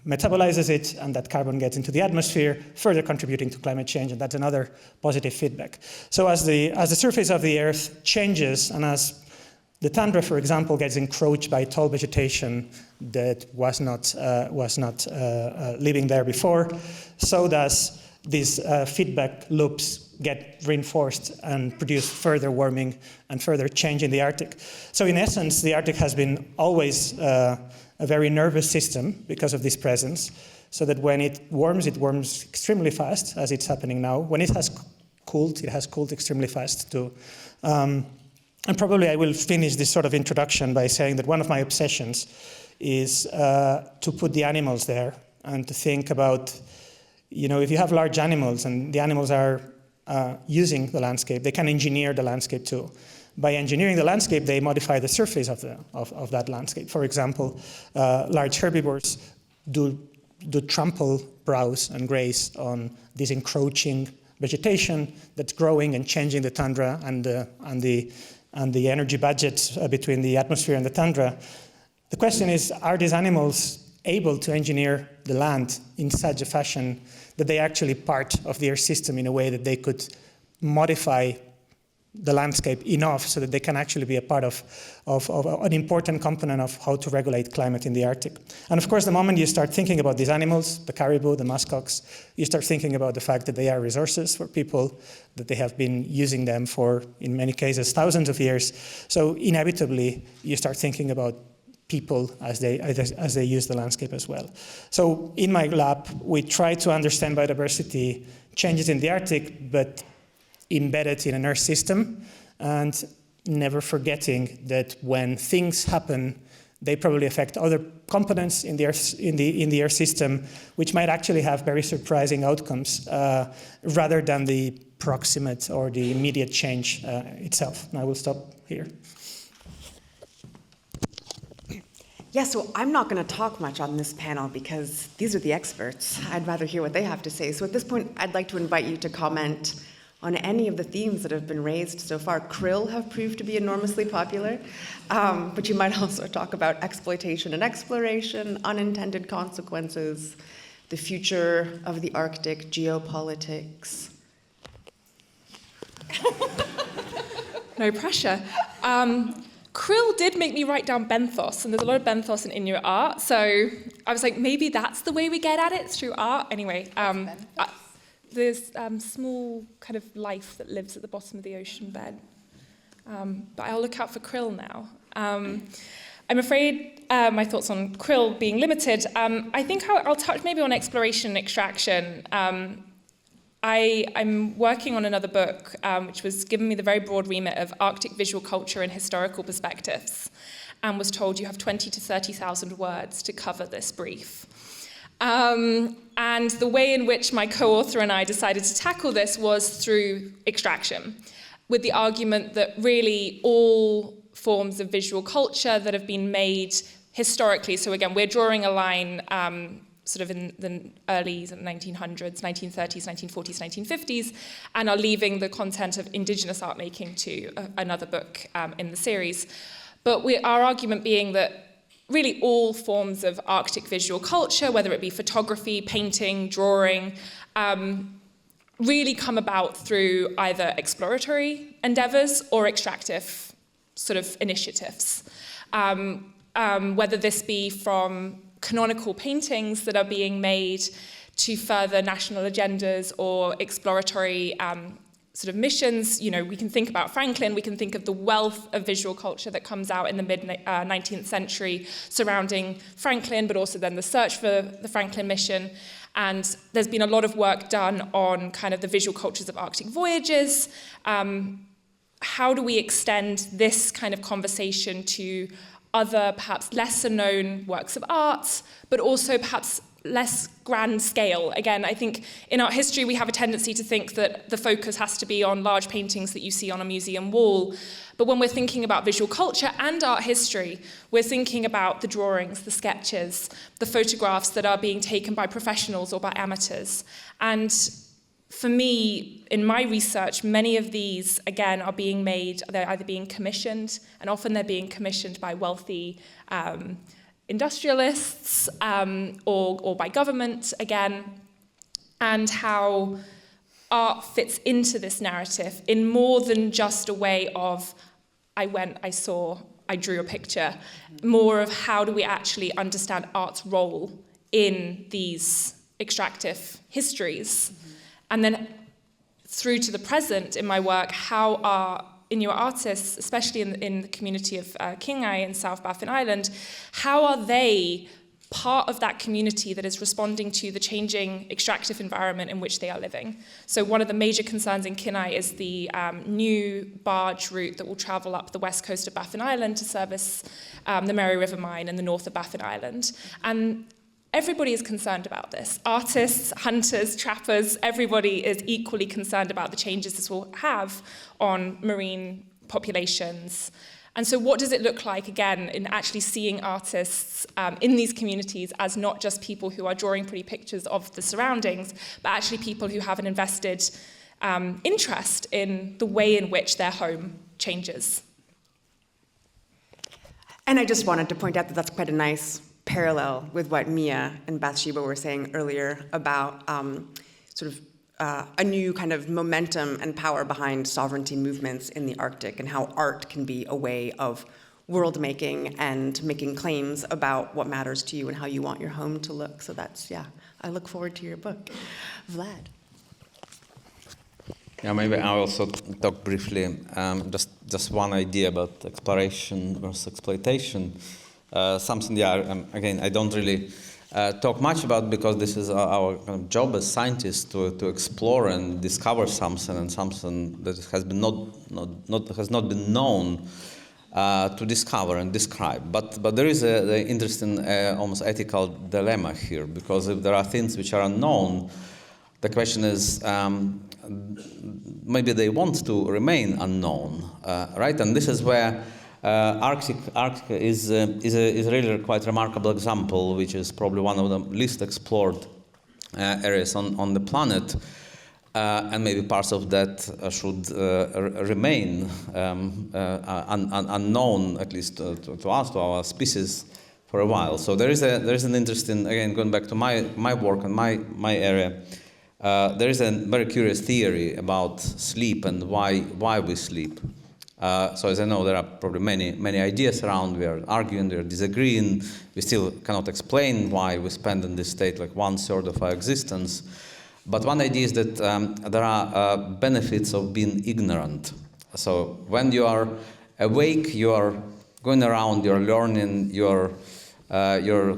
S11: metabolizes it, and that carbon gets into the atmosphere, further contributing to climate change, and that's another positive feedback. So as the surface of the Earth changes, and as the tundra, for example, gets encroached by tall vegetation that was not living there before, so does these feedback loops get reinforced and produce further warming and further change in the Arctic. So in essence, the Arctic has been always a very nervous system because of this presence, so that when it warms extremely fast, as it's happening now. When it has cooled extremely fast too. And probably I will finish this sort of introduction by saying that one of my obsessions is to put the animals there and to think about, if you have large animals and the animals are using the landscape, they can engineer the landscape too. By engineering the landscape, they modify the surface of that landscape. For example, large herbivores do trample, browse, and graze on this encroaching vegetation that's growing and changing the tundra and the energy budgets between the atmosphere and the tundra. The question is, are these animals able to engineer the land in such a fashion that they are actually part of the Earth system in a way that they could modify the landscape enough so that they can actually be a part of an important component of how to regulate climate in the Arctic. And of course, the moment you start thinking about these animals, the caribou, the muskox, you start thinking about the fact that they are resources for people, that they have been using them for, in many cases, thousands of years. So inevitably, you start thinking about people as they use the landscape as well. So in my lab, we try to understand biodiversity changes in the Arctic, but embedded in an Earth system, and never forgetting that when things happen, they probably affect other components in the Earth system, which might actually have very surprising outcomes, rather than the proximate or the immediate change itself. And I will stop here.
S2: Yeah, so I'm not going to talk much on this panel because these are the experts. I'd rather hear what they have to say. So at this point, I'd like to invite you to comment on any of the themes that have been raised so far. Krill have proved to be enormously popular, but you might also talk about exploitation and exploration, unintended consequences, the future of the Arctic, geopolitics.
S9: No pressure. Krill did make me write down benthos, and there's a lot of benthos in Inuit art, so I was like, maybe that's the way we get at it, through art. Anyway, there's small kind of life that lives at the bottom of the ocean bed. But I'll look out for krill now. I'm afraid my thoughts on krill being limited. I think I'll touch maybe on exploration and extraction. I'm working on another book, which was given me the very broad remit of Arctic visual culture and historical perspectives, and was told you have 20 to 30,000 words to cover this brief. And the way in which my co-author and I decided to tackle this was through extraction, with the argument that really all forms of visual culture that have been made historically, so again, we're drawing a line sort of in the early 1900s, 1930s, 1940s, 1950s, and are leaving the content of indigenous art making to another book in the series. But our argument being that really all forms of Arctic visual culture, whether it be photography, painting, drawing, really come about through either exploratory endeavors or extractive sort of initiatives. Whether this be from canonical paintings that are being made to further national agendas or exploratory sort of missions. We can think about Franklin, we can think of the wealth of visual culture that comes out in the mid-19th century surrounding Franklin, but also then the search for the Franklin mission. And there's been a lot of work done on kind of the visual cultures of Arctic voyages. How do we extend this kind of conversation to other, perhaps lesser known works of art, but also perhaps less grand scale. Again, I think in art history we have a tendency to think that the focus has to be on large paintings that you see on a museum wall. But when we're thinking about visual culture and art history, we're thinking about the drawings, the sketches, the photographs that are being taken by professionals or by amateurs. And for me, in my research, many of these, again, are being made, they're either being commissioned, and often they're being commissioned by wealthy industrialists or by government, again, and how art fits into this narrative in more than just a way of, I went, I saw, I drew a picture, more of how do we actually understand art's role in these extractive histories. And then through to the present in my work, how are Inuit artists, especially in the community of Kingai in South Baffin Island, how are they part of that community that is responding to the changing extractive environment in which they are living? So one of the major concerns in Kingai is the new barge route that will travel up the west coast of Baffin Island to service the Mary River mine in the north of Baffin Island. And everybody is concerned about this. Artists, hunters, trappers, everybody is equally concerned about the changes this will have on marine populations. And so what does it look like, again, in actually seeing artists in these communities as not just people who are drawing pretty pictures of the surroundings, but actually people who have an invested interest in the way in which their home changes?
S2: And I just wanted to point out that that's quite a nice parallel with what Mia and Bathsheba were saying earlier about a new kind of momentum and power behind sovereignty movements in the Arctic, and how art can be a way of world making and making claims about what matters to you and how you want your home to look. So that's, yeah, I look forward to your book. Vlad.
S10: Yeah, maybe I also talk briefly, just one idea about exploration versus exploitation. Something, again, I don't really talk much about, because this is our kind of job as scientists to explore and discover something, and something that has been not been known to discover and describe. But there is an interesting, almost ethical dilemma here, because if there are things which are unknown, the question is, maybe they want to remain unknown, right? And this is where Arctic is really quite remarkable example, which is probably one of the least explored areas on the planet, and maybe parts of that should remain unknown, at least to us, to our species, for a while. So there is an interesting, again, going back to my work and my area. There is a very curious theory about sleep and why we sleep. So as I know, there are probably many ideas around. We are arguing, we are disagreeing. We still cannot explain why we spend in this state like 1/3 of our existence. But one idea is that there are benefits of being ignorant. So when you are awake, you are going around, you're learning, you're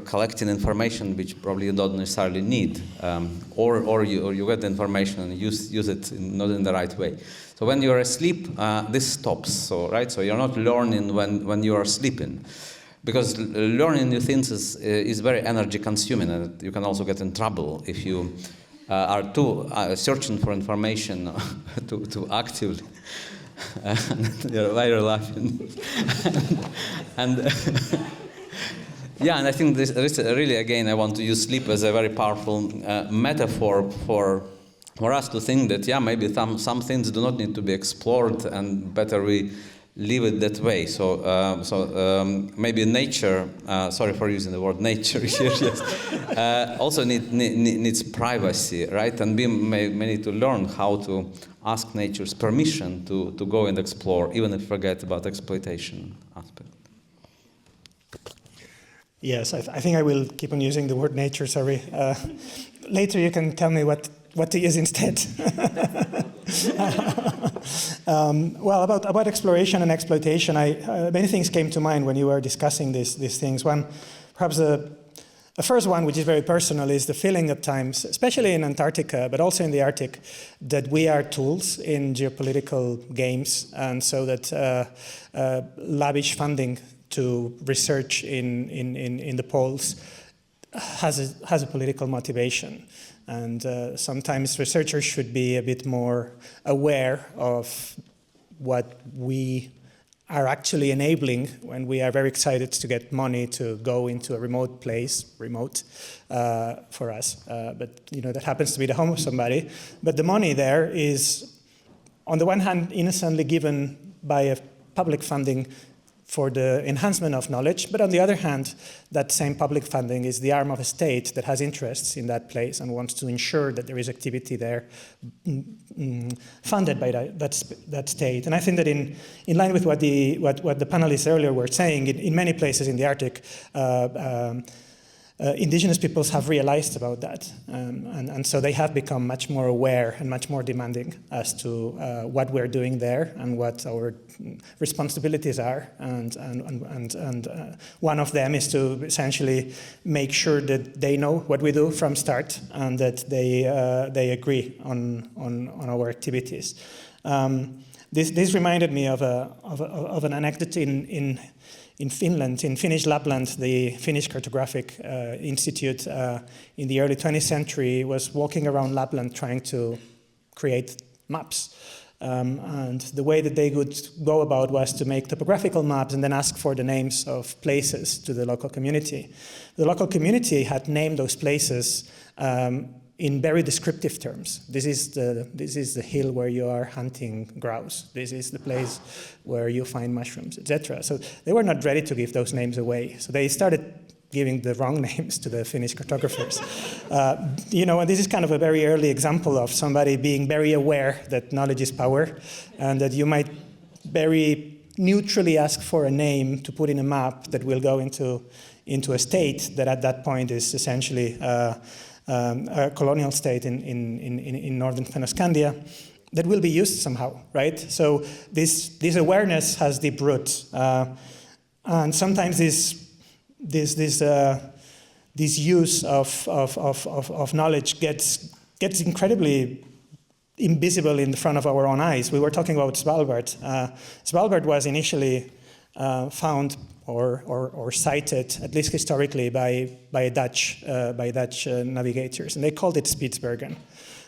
S10: collecting information which probably you don't necessarily need, or you get the information and use it not in the right way. So when you're asleep, this stops. So you're not learning when you are sleeping, because learning new things is very energy consuming, and you can also get in trouble if you are too searching for information too actively. You're laughing, and. Yeah, and I think this really, again, I want to use sleep as a very powerful metaphor for us to think that, yeah, maybe some things do not need to be explored, and better we leave it that way. So maybe nature, sorry for using the word nature here, yes, also needs privacy, right? And we may need to learn how to ask nature's permission to go and explore, even if we forget about exploitation aspect.
S11: Yes, I think I will keep on using the word nature, sorry. Later you can tell me what to use instead. Well, about exploration and exploitation, many things came to mind when you were discussing these things. One, perhaps the first one, which is very personal, is the feeling at times, especially in Antarctica, but also in the Arctic, that we are tools in geopolitical games, and so that lavish funding to research in the poles has a political motivation. And sometimes researchers should be a bit more aware of what we are actually enabling when we are very excited to get money to go into a remote place, for us. But that happens to be the home of somebody. But the money there is, on the one hand, innocently given by a public funding for the enhancement of knowledge, but on the other hand, that same public funding is the arm of a state that has interests in that place and wants to ensure that there is activity there funded by that state. And I think that in line with what the panelists earlier were saying, in many places in the Arctic, indigenous peoples have realized about that, and so they have become much more aware and much more demanding as to what we're doing there and what our responsibilities are. And one of them is to essentially make sure that they know what we do from start and that they agree on our activities. This reminded me of an anecdote in Finland, in Finnish Lapland. The Finnish Cartographic Institute in the early 20th century was walking around Lapland trying to create maps. And the way that they would go about was to make topographical maps and then ask for the names of places to the local community. The local community had named those places in very descriptive terms. This is the hill where you are hunting grouse. This is the place where you find mushrooms, etc. So they were not ready to give those names away. So they started giving the wrong names to the Finnish cartographers. And this is kind of a very early example of somebody being very aware that knowledge is power, and that you might very neutrally ask for a name to put in a map that will go into a state that at that point is essentially a colonial state in northern Fennoscandia that will be used somehow, right? So this awareness has deep roots, and sometimes this use of knowledge gets incredibly invisible in front of our own eyes. We were talking about Svalbard. Svalbard was initially found or cited, at least historically, by Dutch navigators, and they called it Spitsbergen.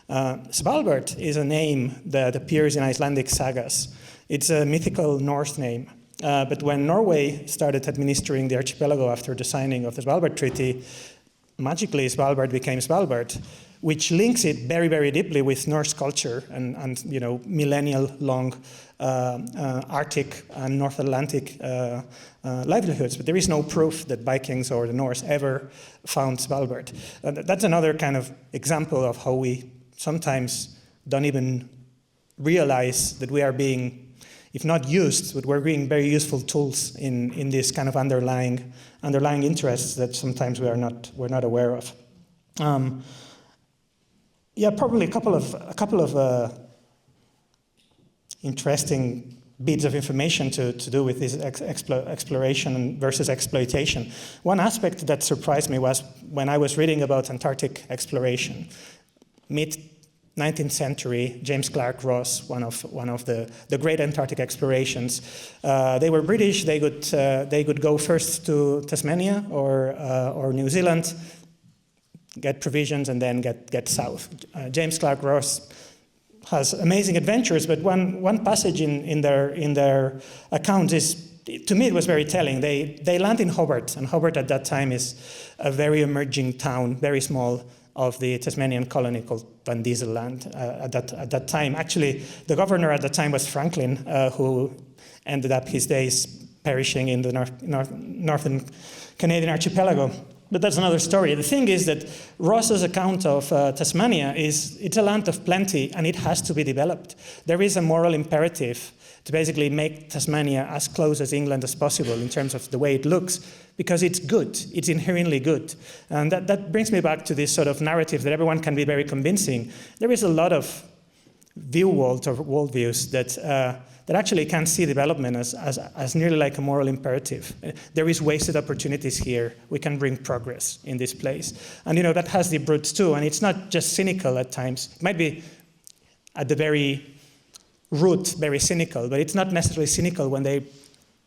S11: Svalbard is a name that appears in Icelandic sagas. It's a mythical Norse name. But when Norway started administering the archipelago after the signing of the Svalbard Treaty, magically Svalbard became Svalbard, which links it very, very deeply with Norse culture and millennial-long Arctic and North Atlantic livelihoods. But there is no proof that Vikings or the Norse ever found Svalbard. That's another kind of example of how we sometimes don't even realize that we are being, if not used, but we're being very useful tools in this kind of underlying interests that sometimes we're not aware of. Probably a couple of interesting bits of information to do with this exploration versus exploitation. One aspect that surprised me was when I was reading about Antarctic exploration. Mid-19th century, James Clark Ross, one of the great Antarctic explorations. They were British. They could go first to Tasmania or New Zealand, get provisions, and then get south. James Clark Ross has amazing adventures, but one passage in their account is, to me, it was very telling. They land in Hobart, and Hobart at that time is a very emerging town, very small, of the Tasmanian colony called Van Dieselland at that time. Actually, the governor at the time was Franklin, who ended up his days perishing in the northern Canadian archipelago. But that's another story. The thing is that Ross's account of Tasmania it's a land of plenty, and it has to be developed. There is a moral imperative to basically make Tasmania as close as England as possible in terms of the way it looks, because it's good, it's inherently good. And that brings me back to this sort of narrative that everyone can be very convincing. There is a lot of worldviews that actually can see development as nearly like a moral imperative. There is wasted opportunities here. We can bring progress in this place. And that has the roots too, and it's not just cynical at times. It might be at the very root very cynical, but it's not necessarily cynical when they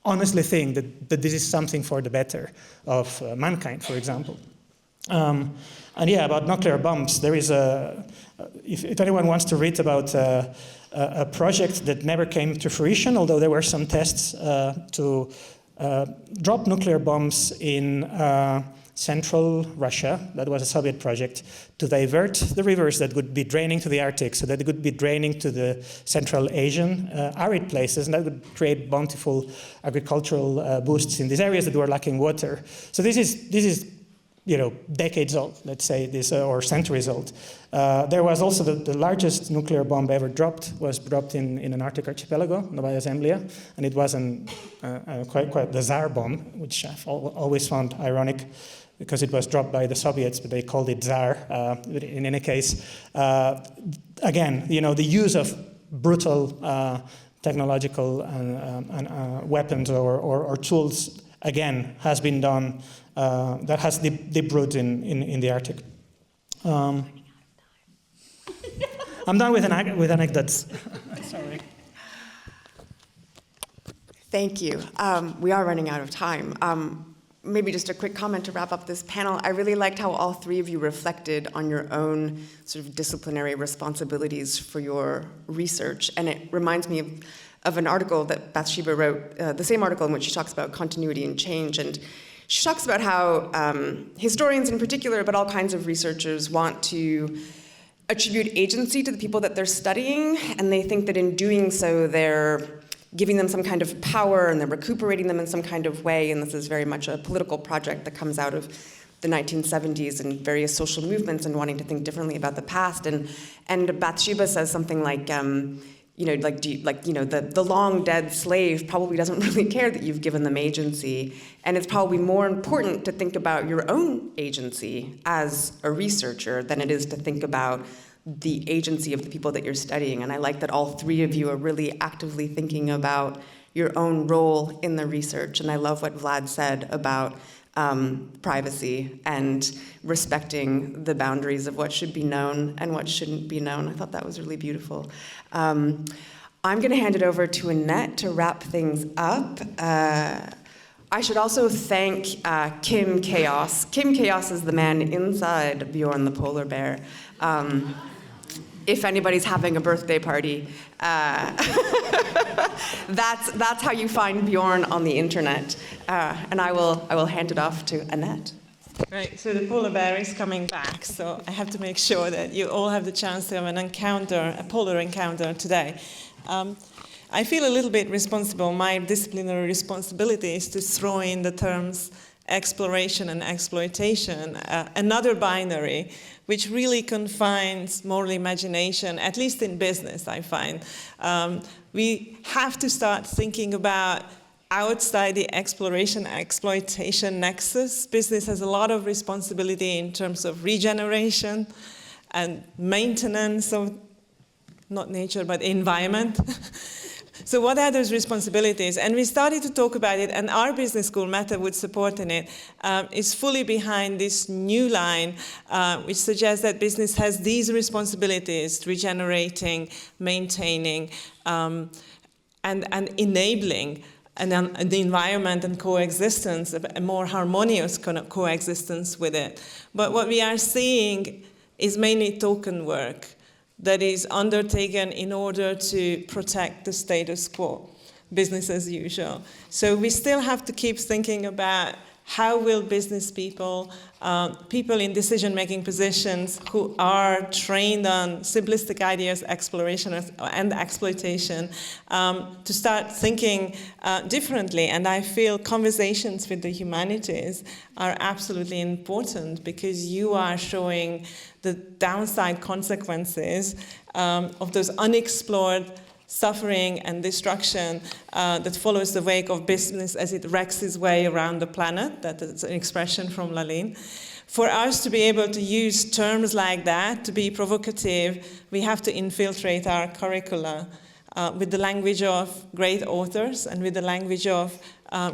S11: honestly think that this is something for the better of mankind, for example. And yeah, about nuclear bombs, there is if anyone wants to read about a project that never came to fruition, although there were some tests to drop nuclear bombs in central Russia, that was a Soviet project, to divert the rivers that would be draining to the Arctic, so that it would be draining to the Central Asian arid places, and that would create bountiful agricultural boosts in these areas that were lacking water. So this is decades old, let's say, this or centuries old. There was also the largest nuclear bomb ever dropped was dropped in an Arctic archipelago, Novaya Zemlya, and it was quite the Tsar bomb, which I've always found ironic because it was dropped by the Soviets, but they called it Tsar. In any case, again, the use of brutal technological weapons or tools, again, has been done. That has deep roots in the Arctic. I'm done with anecdotes. Sorry.
S2: Thank you. We are running out of time. Maybe just a quick comment to wrap up this panel. I really liked how all three of you reflected on your own sort of disciplinary responsibilities for your research. And it reminds me of an article that Bathsheba wrote, the same article in which she talks about continuity and change. And she talks about how historians in particular, but all kinds of researchers, want to attribute agency to the people that they're studying, and they think that in doing so, they're giving them some kind of power and they're recuperating them in some kind of way, and this is very much a political project that comes out of the 1970s and various social movements and wanting to think differently about the past. And Bathsheba says something like, the long dead slave probably doesn't really care that you've given them agency, and it's probably more important to think about your own agency as a researcher than it is to think about the agency of the people that you're studying. And I like that all three of you are really actively thinking about your own role in the research. And I love what Vlad said about privacy and respecting the boundaries of what should be known and what shouldn't be known. I thought that was really beautiful. I'm going to hand it over to Annette to wrap things up. I should also thank Kim Chaos. Kim Chaos is the man inside Bjorn the polar bear. If anybody's having a birthday party, that's how you find Bjorn on the internet. And I will hand it off to Annette.
S3: Right, so the polar bear is coming back, so I have to make sure that you all have the chance to have a polar encounter today. I feel a little bit responsible. My disciplinary responsibility is to throw in the terms exploration and exploitation, another binary, which really confines moral imagination, at least in business, I find. We have to start thinking about outside the exploration-exploitation nexus. Business has a lot of responsibility in terms of regeneration and maintenance of, not nature, but environment. So what are those responsibilities? And we started to talk about it, and our business school, Meta, would support in it, is fully behind this new line, which suggests that business has these responsibilities: regenerating, maintaining, and enabling the environment and coexistence, a more harmonious coexistence with it. But what we are seeing is mainly token work that is undertaken in order to protect the status quo, business as usual. So we still have to keep thinking about how will business people, people in decision-making positions who are trained on simplistic ideas, exploration and exploitation, to start thinking differently. And I feel conversations with the humanities are absolutely important, because you are showing the downside consequences of those unexplored suffering and destruction that follows the wake of business as it wrecks its way around the planet. That is an expression from Lalin. For us to be able to use terms like that, to be provocative, we have to infiltrate our curricula with the language of great authors and with the language of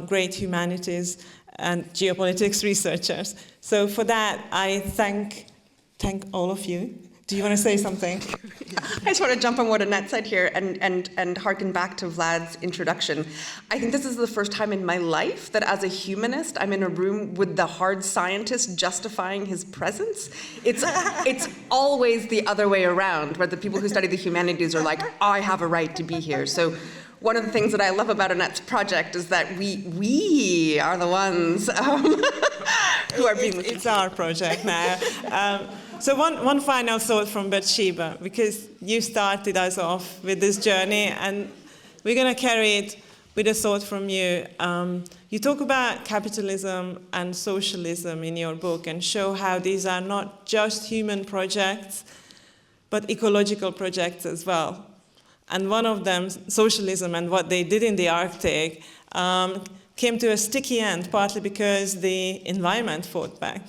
S3: great humanities and geopolitics researchers. So for that, I thank all of you Do you want to say something?
S12: I just want to jump on what Annette said here and harken back to Vlad's introduction. I think this is the first time in my life that as a humanist, I'm in a room with the hard scientist justifying his presence. It's always the other way around, where the people who study the humanities are like, I have a right to be here. So one of the things that I love about Annette's project is that we are the ones who are being...
S3: It's our project now. So one final thought from Bathsheba, because you started us off with this journey, and we're going to carry it with a thought from you. You talk about capitalism and socialism in your book and show how these are not just human projects, but ecological projects as well. And one of them, socialism and what they did in the Arctic, came to a sticky end, partly because the environment fought back.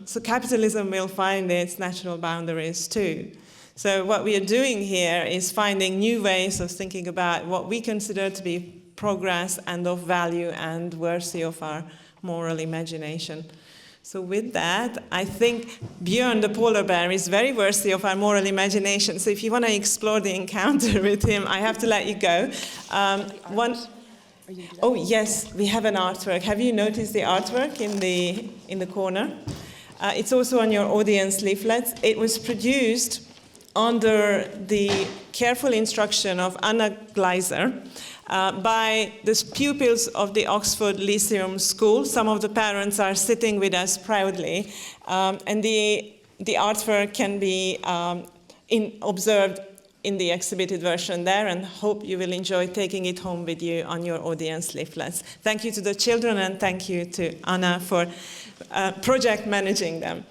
S3: So capitalism will find its natural boundaries too. So what we are doing here is finding new ways of thinking about what we consider to be progress and of value and worthy of our moral imagination. So with that, I think Björn the polar bear is very worthy of our moral imagination. So if you want to explore the encounter with him, I have to let you go. Oh yes, we have an artwork. Have you noticed the artwork in the corner? It's also on your audience leaflets. It was produced under the careful instruction of Anna Gleiser by the pupils of the Oxford Lyceum School. Some of the parents are sitting with us proudly, and the artwork can be observed in the exhibited version there, and hope you will enjoy taking it home with you on your audience leaflets. Thank you to the children, and thank you to Anna for project managing them.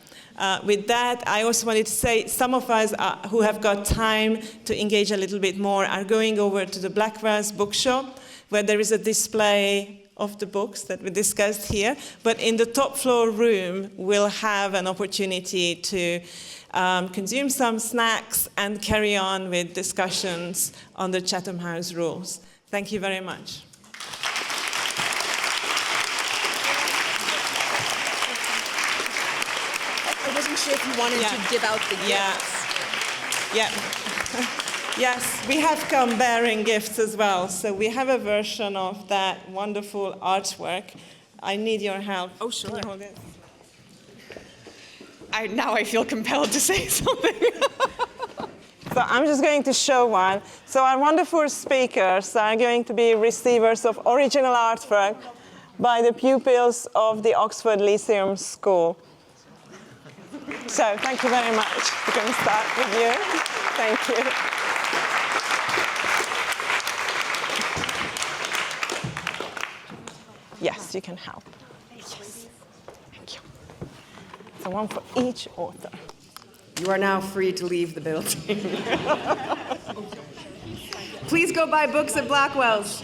S3: With that, I also wanted to say some of us who have got time to engage a little bit more are going over to the Blackwell's bookshop, where there is a display of the books that we discussed here. But in the top floor room, we'll have an opportunity to consume some snacks and carry on with discussions on the Chatham House rules. Thank you very much.
S12: I wasn't sure if you wanted to give out the gifts.
S3: Yeah. Yes, we have come bearing gifts as well. So we have a version of that wonderful artwork. I need your help.
S12: Oh, sure.
S3: Can you hold it?
S12: Now I feel compelled to say something.
S3: So I'm just going to show one. So our wonderful speakers are going to be receivers of original artwork by the pupils of the Oxford Lyceum School. So thank you very much. We can start with you. Thank you. Yes, you can help. Yes. Thank you. So one for each author.
S12: You are now free to leave the building. Please go buy books at Blackwell's.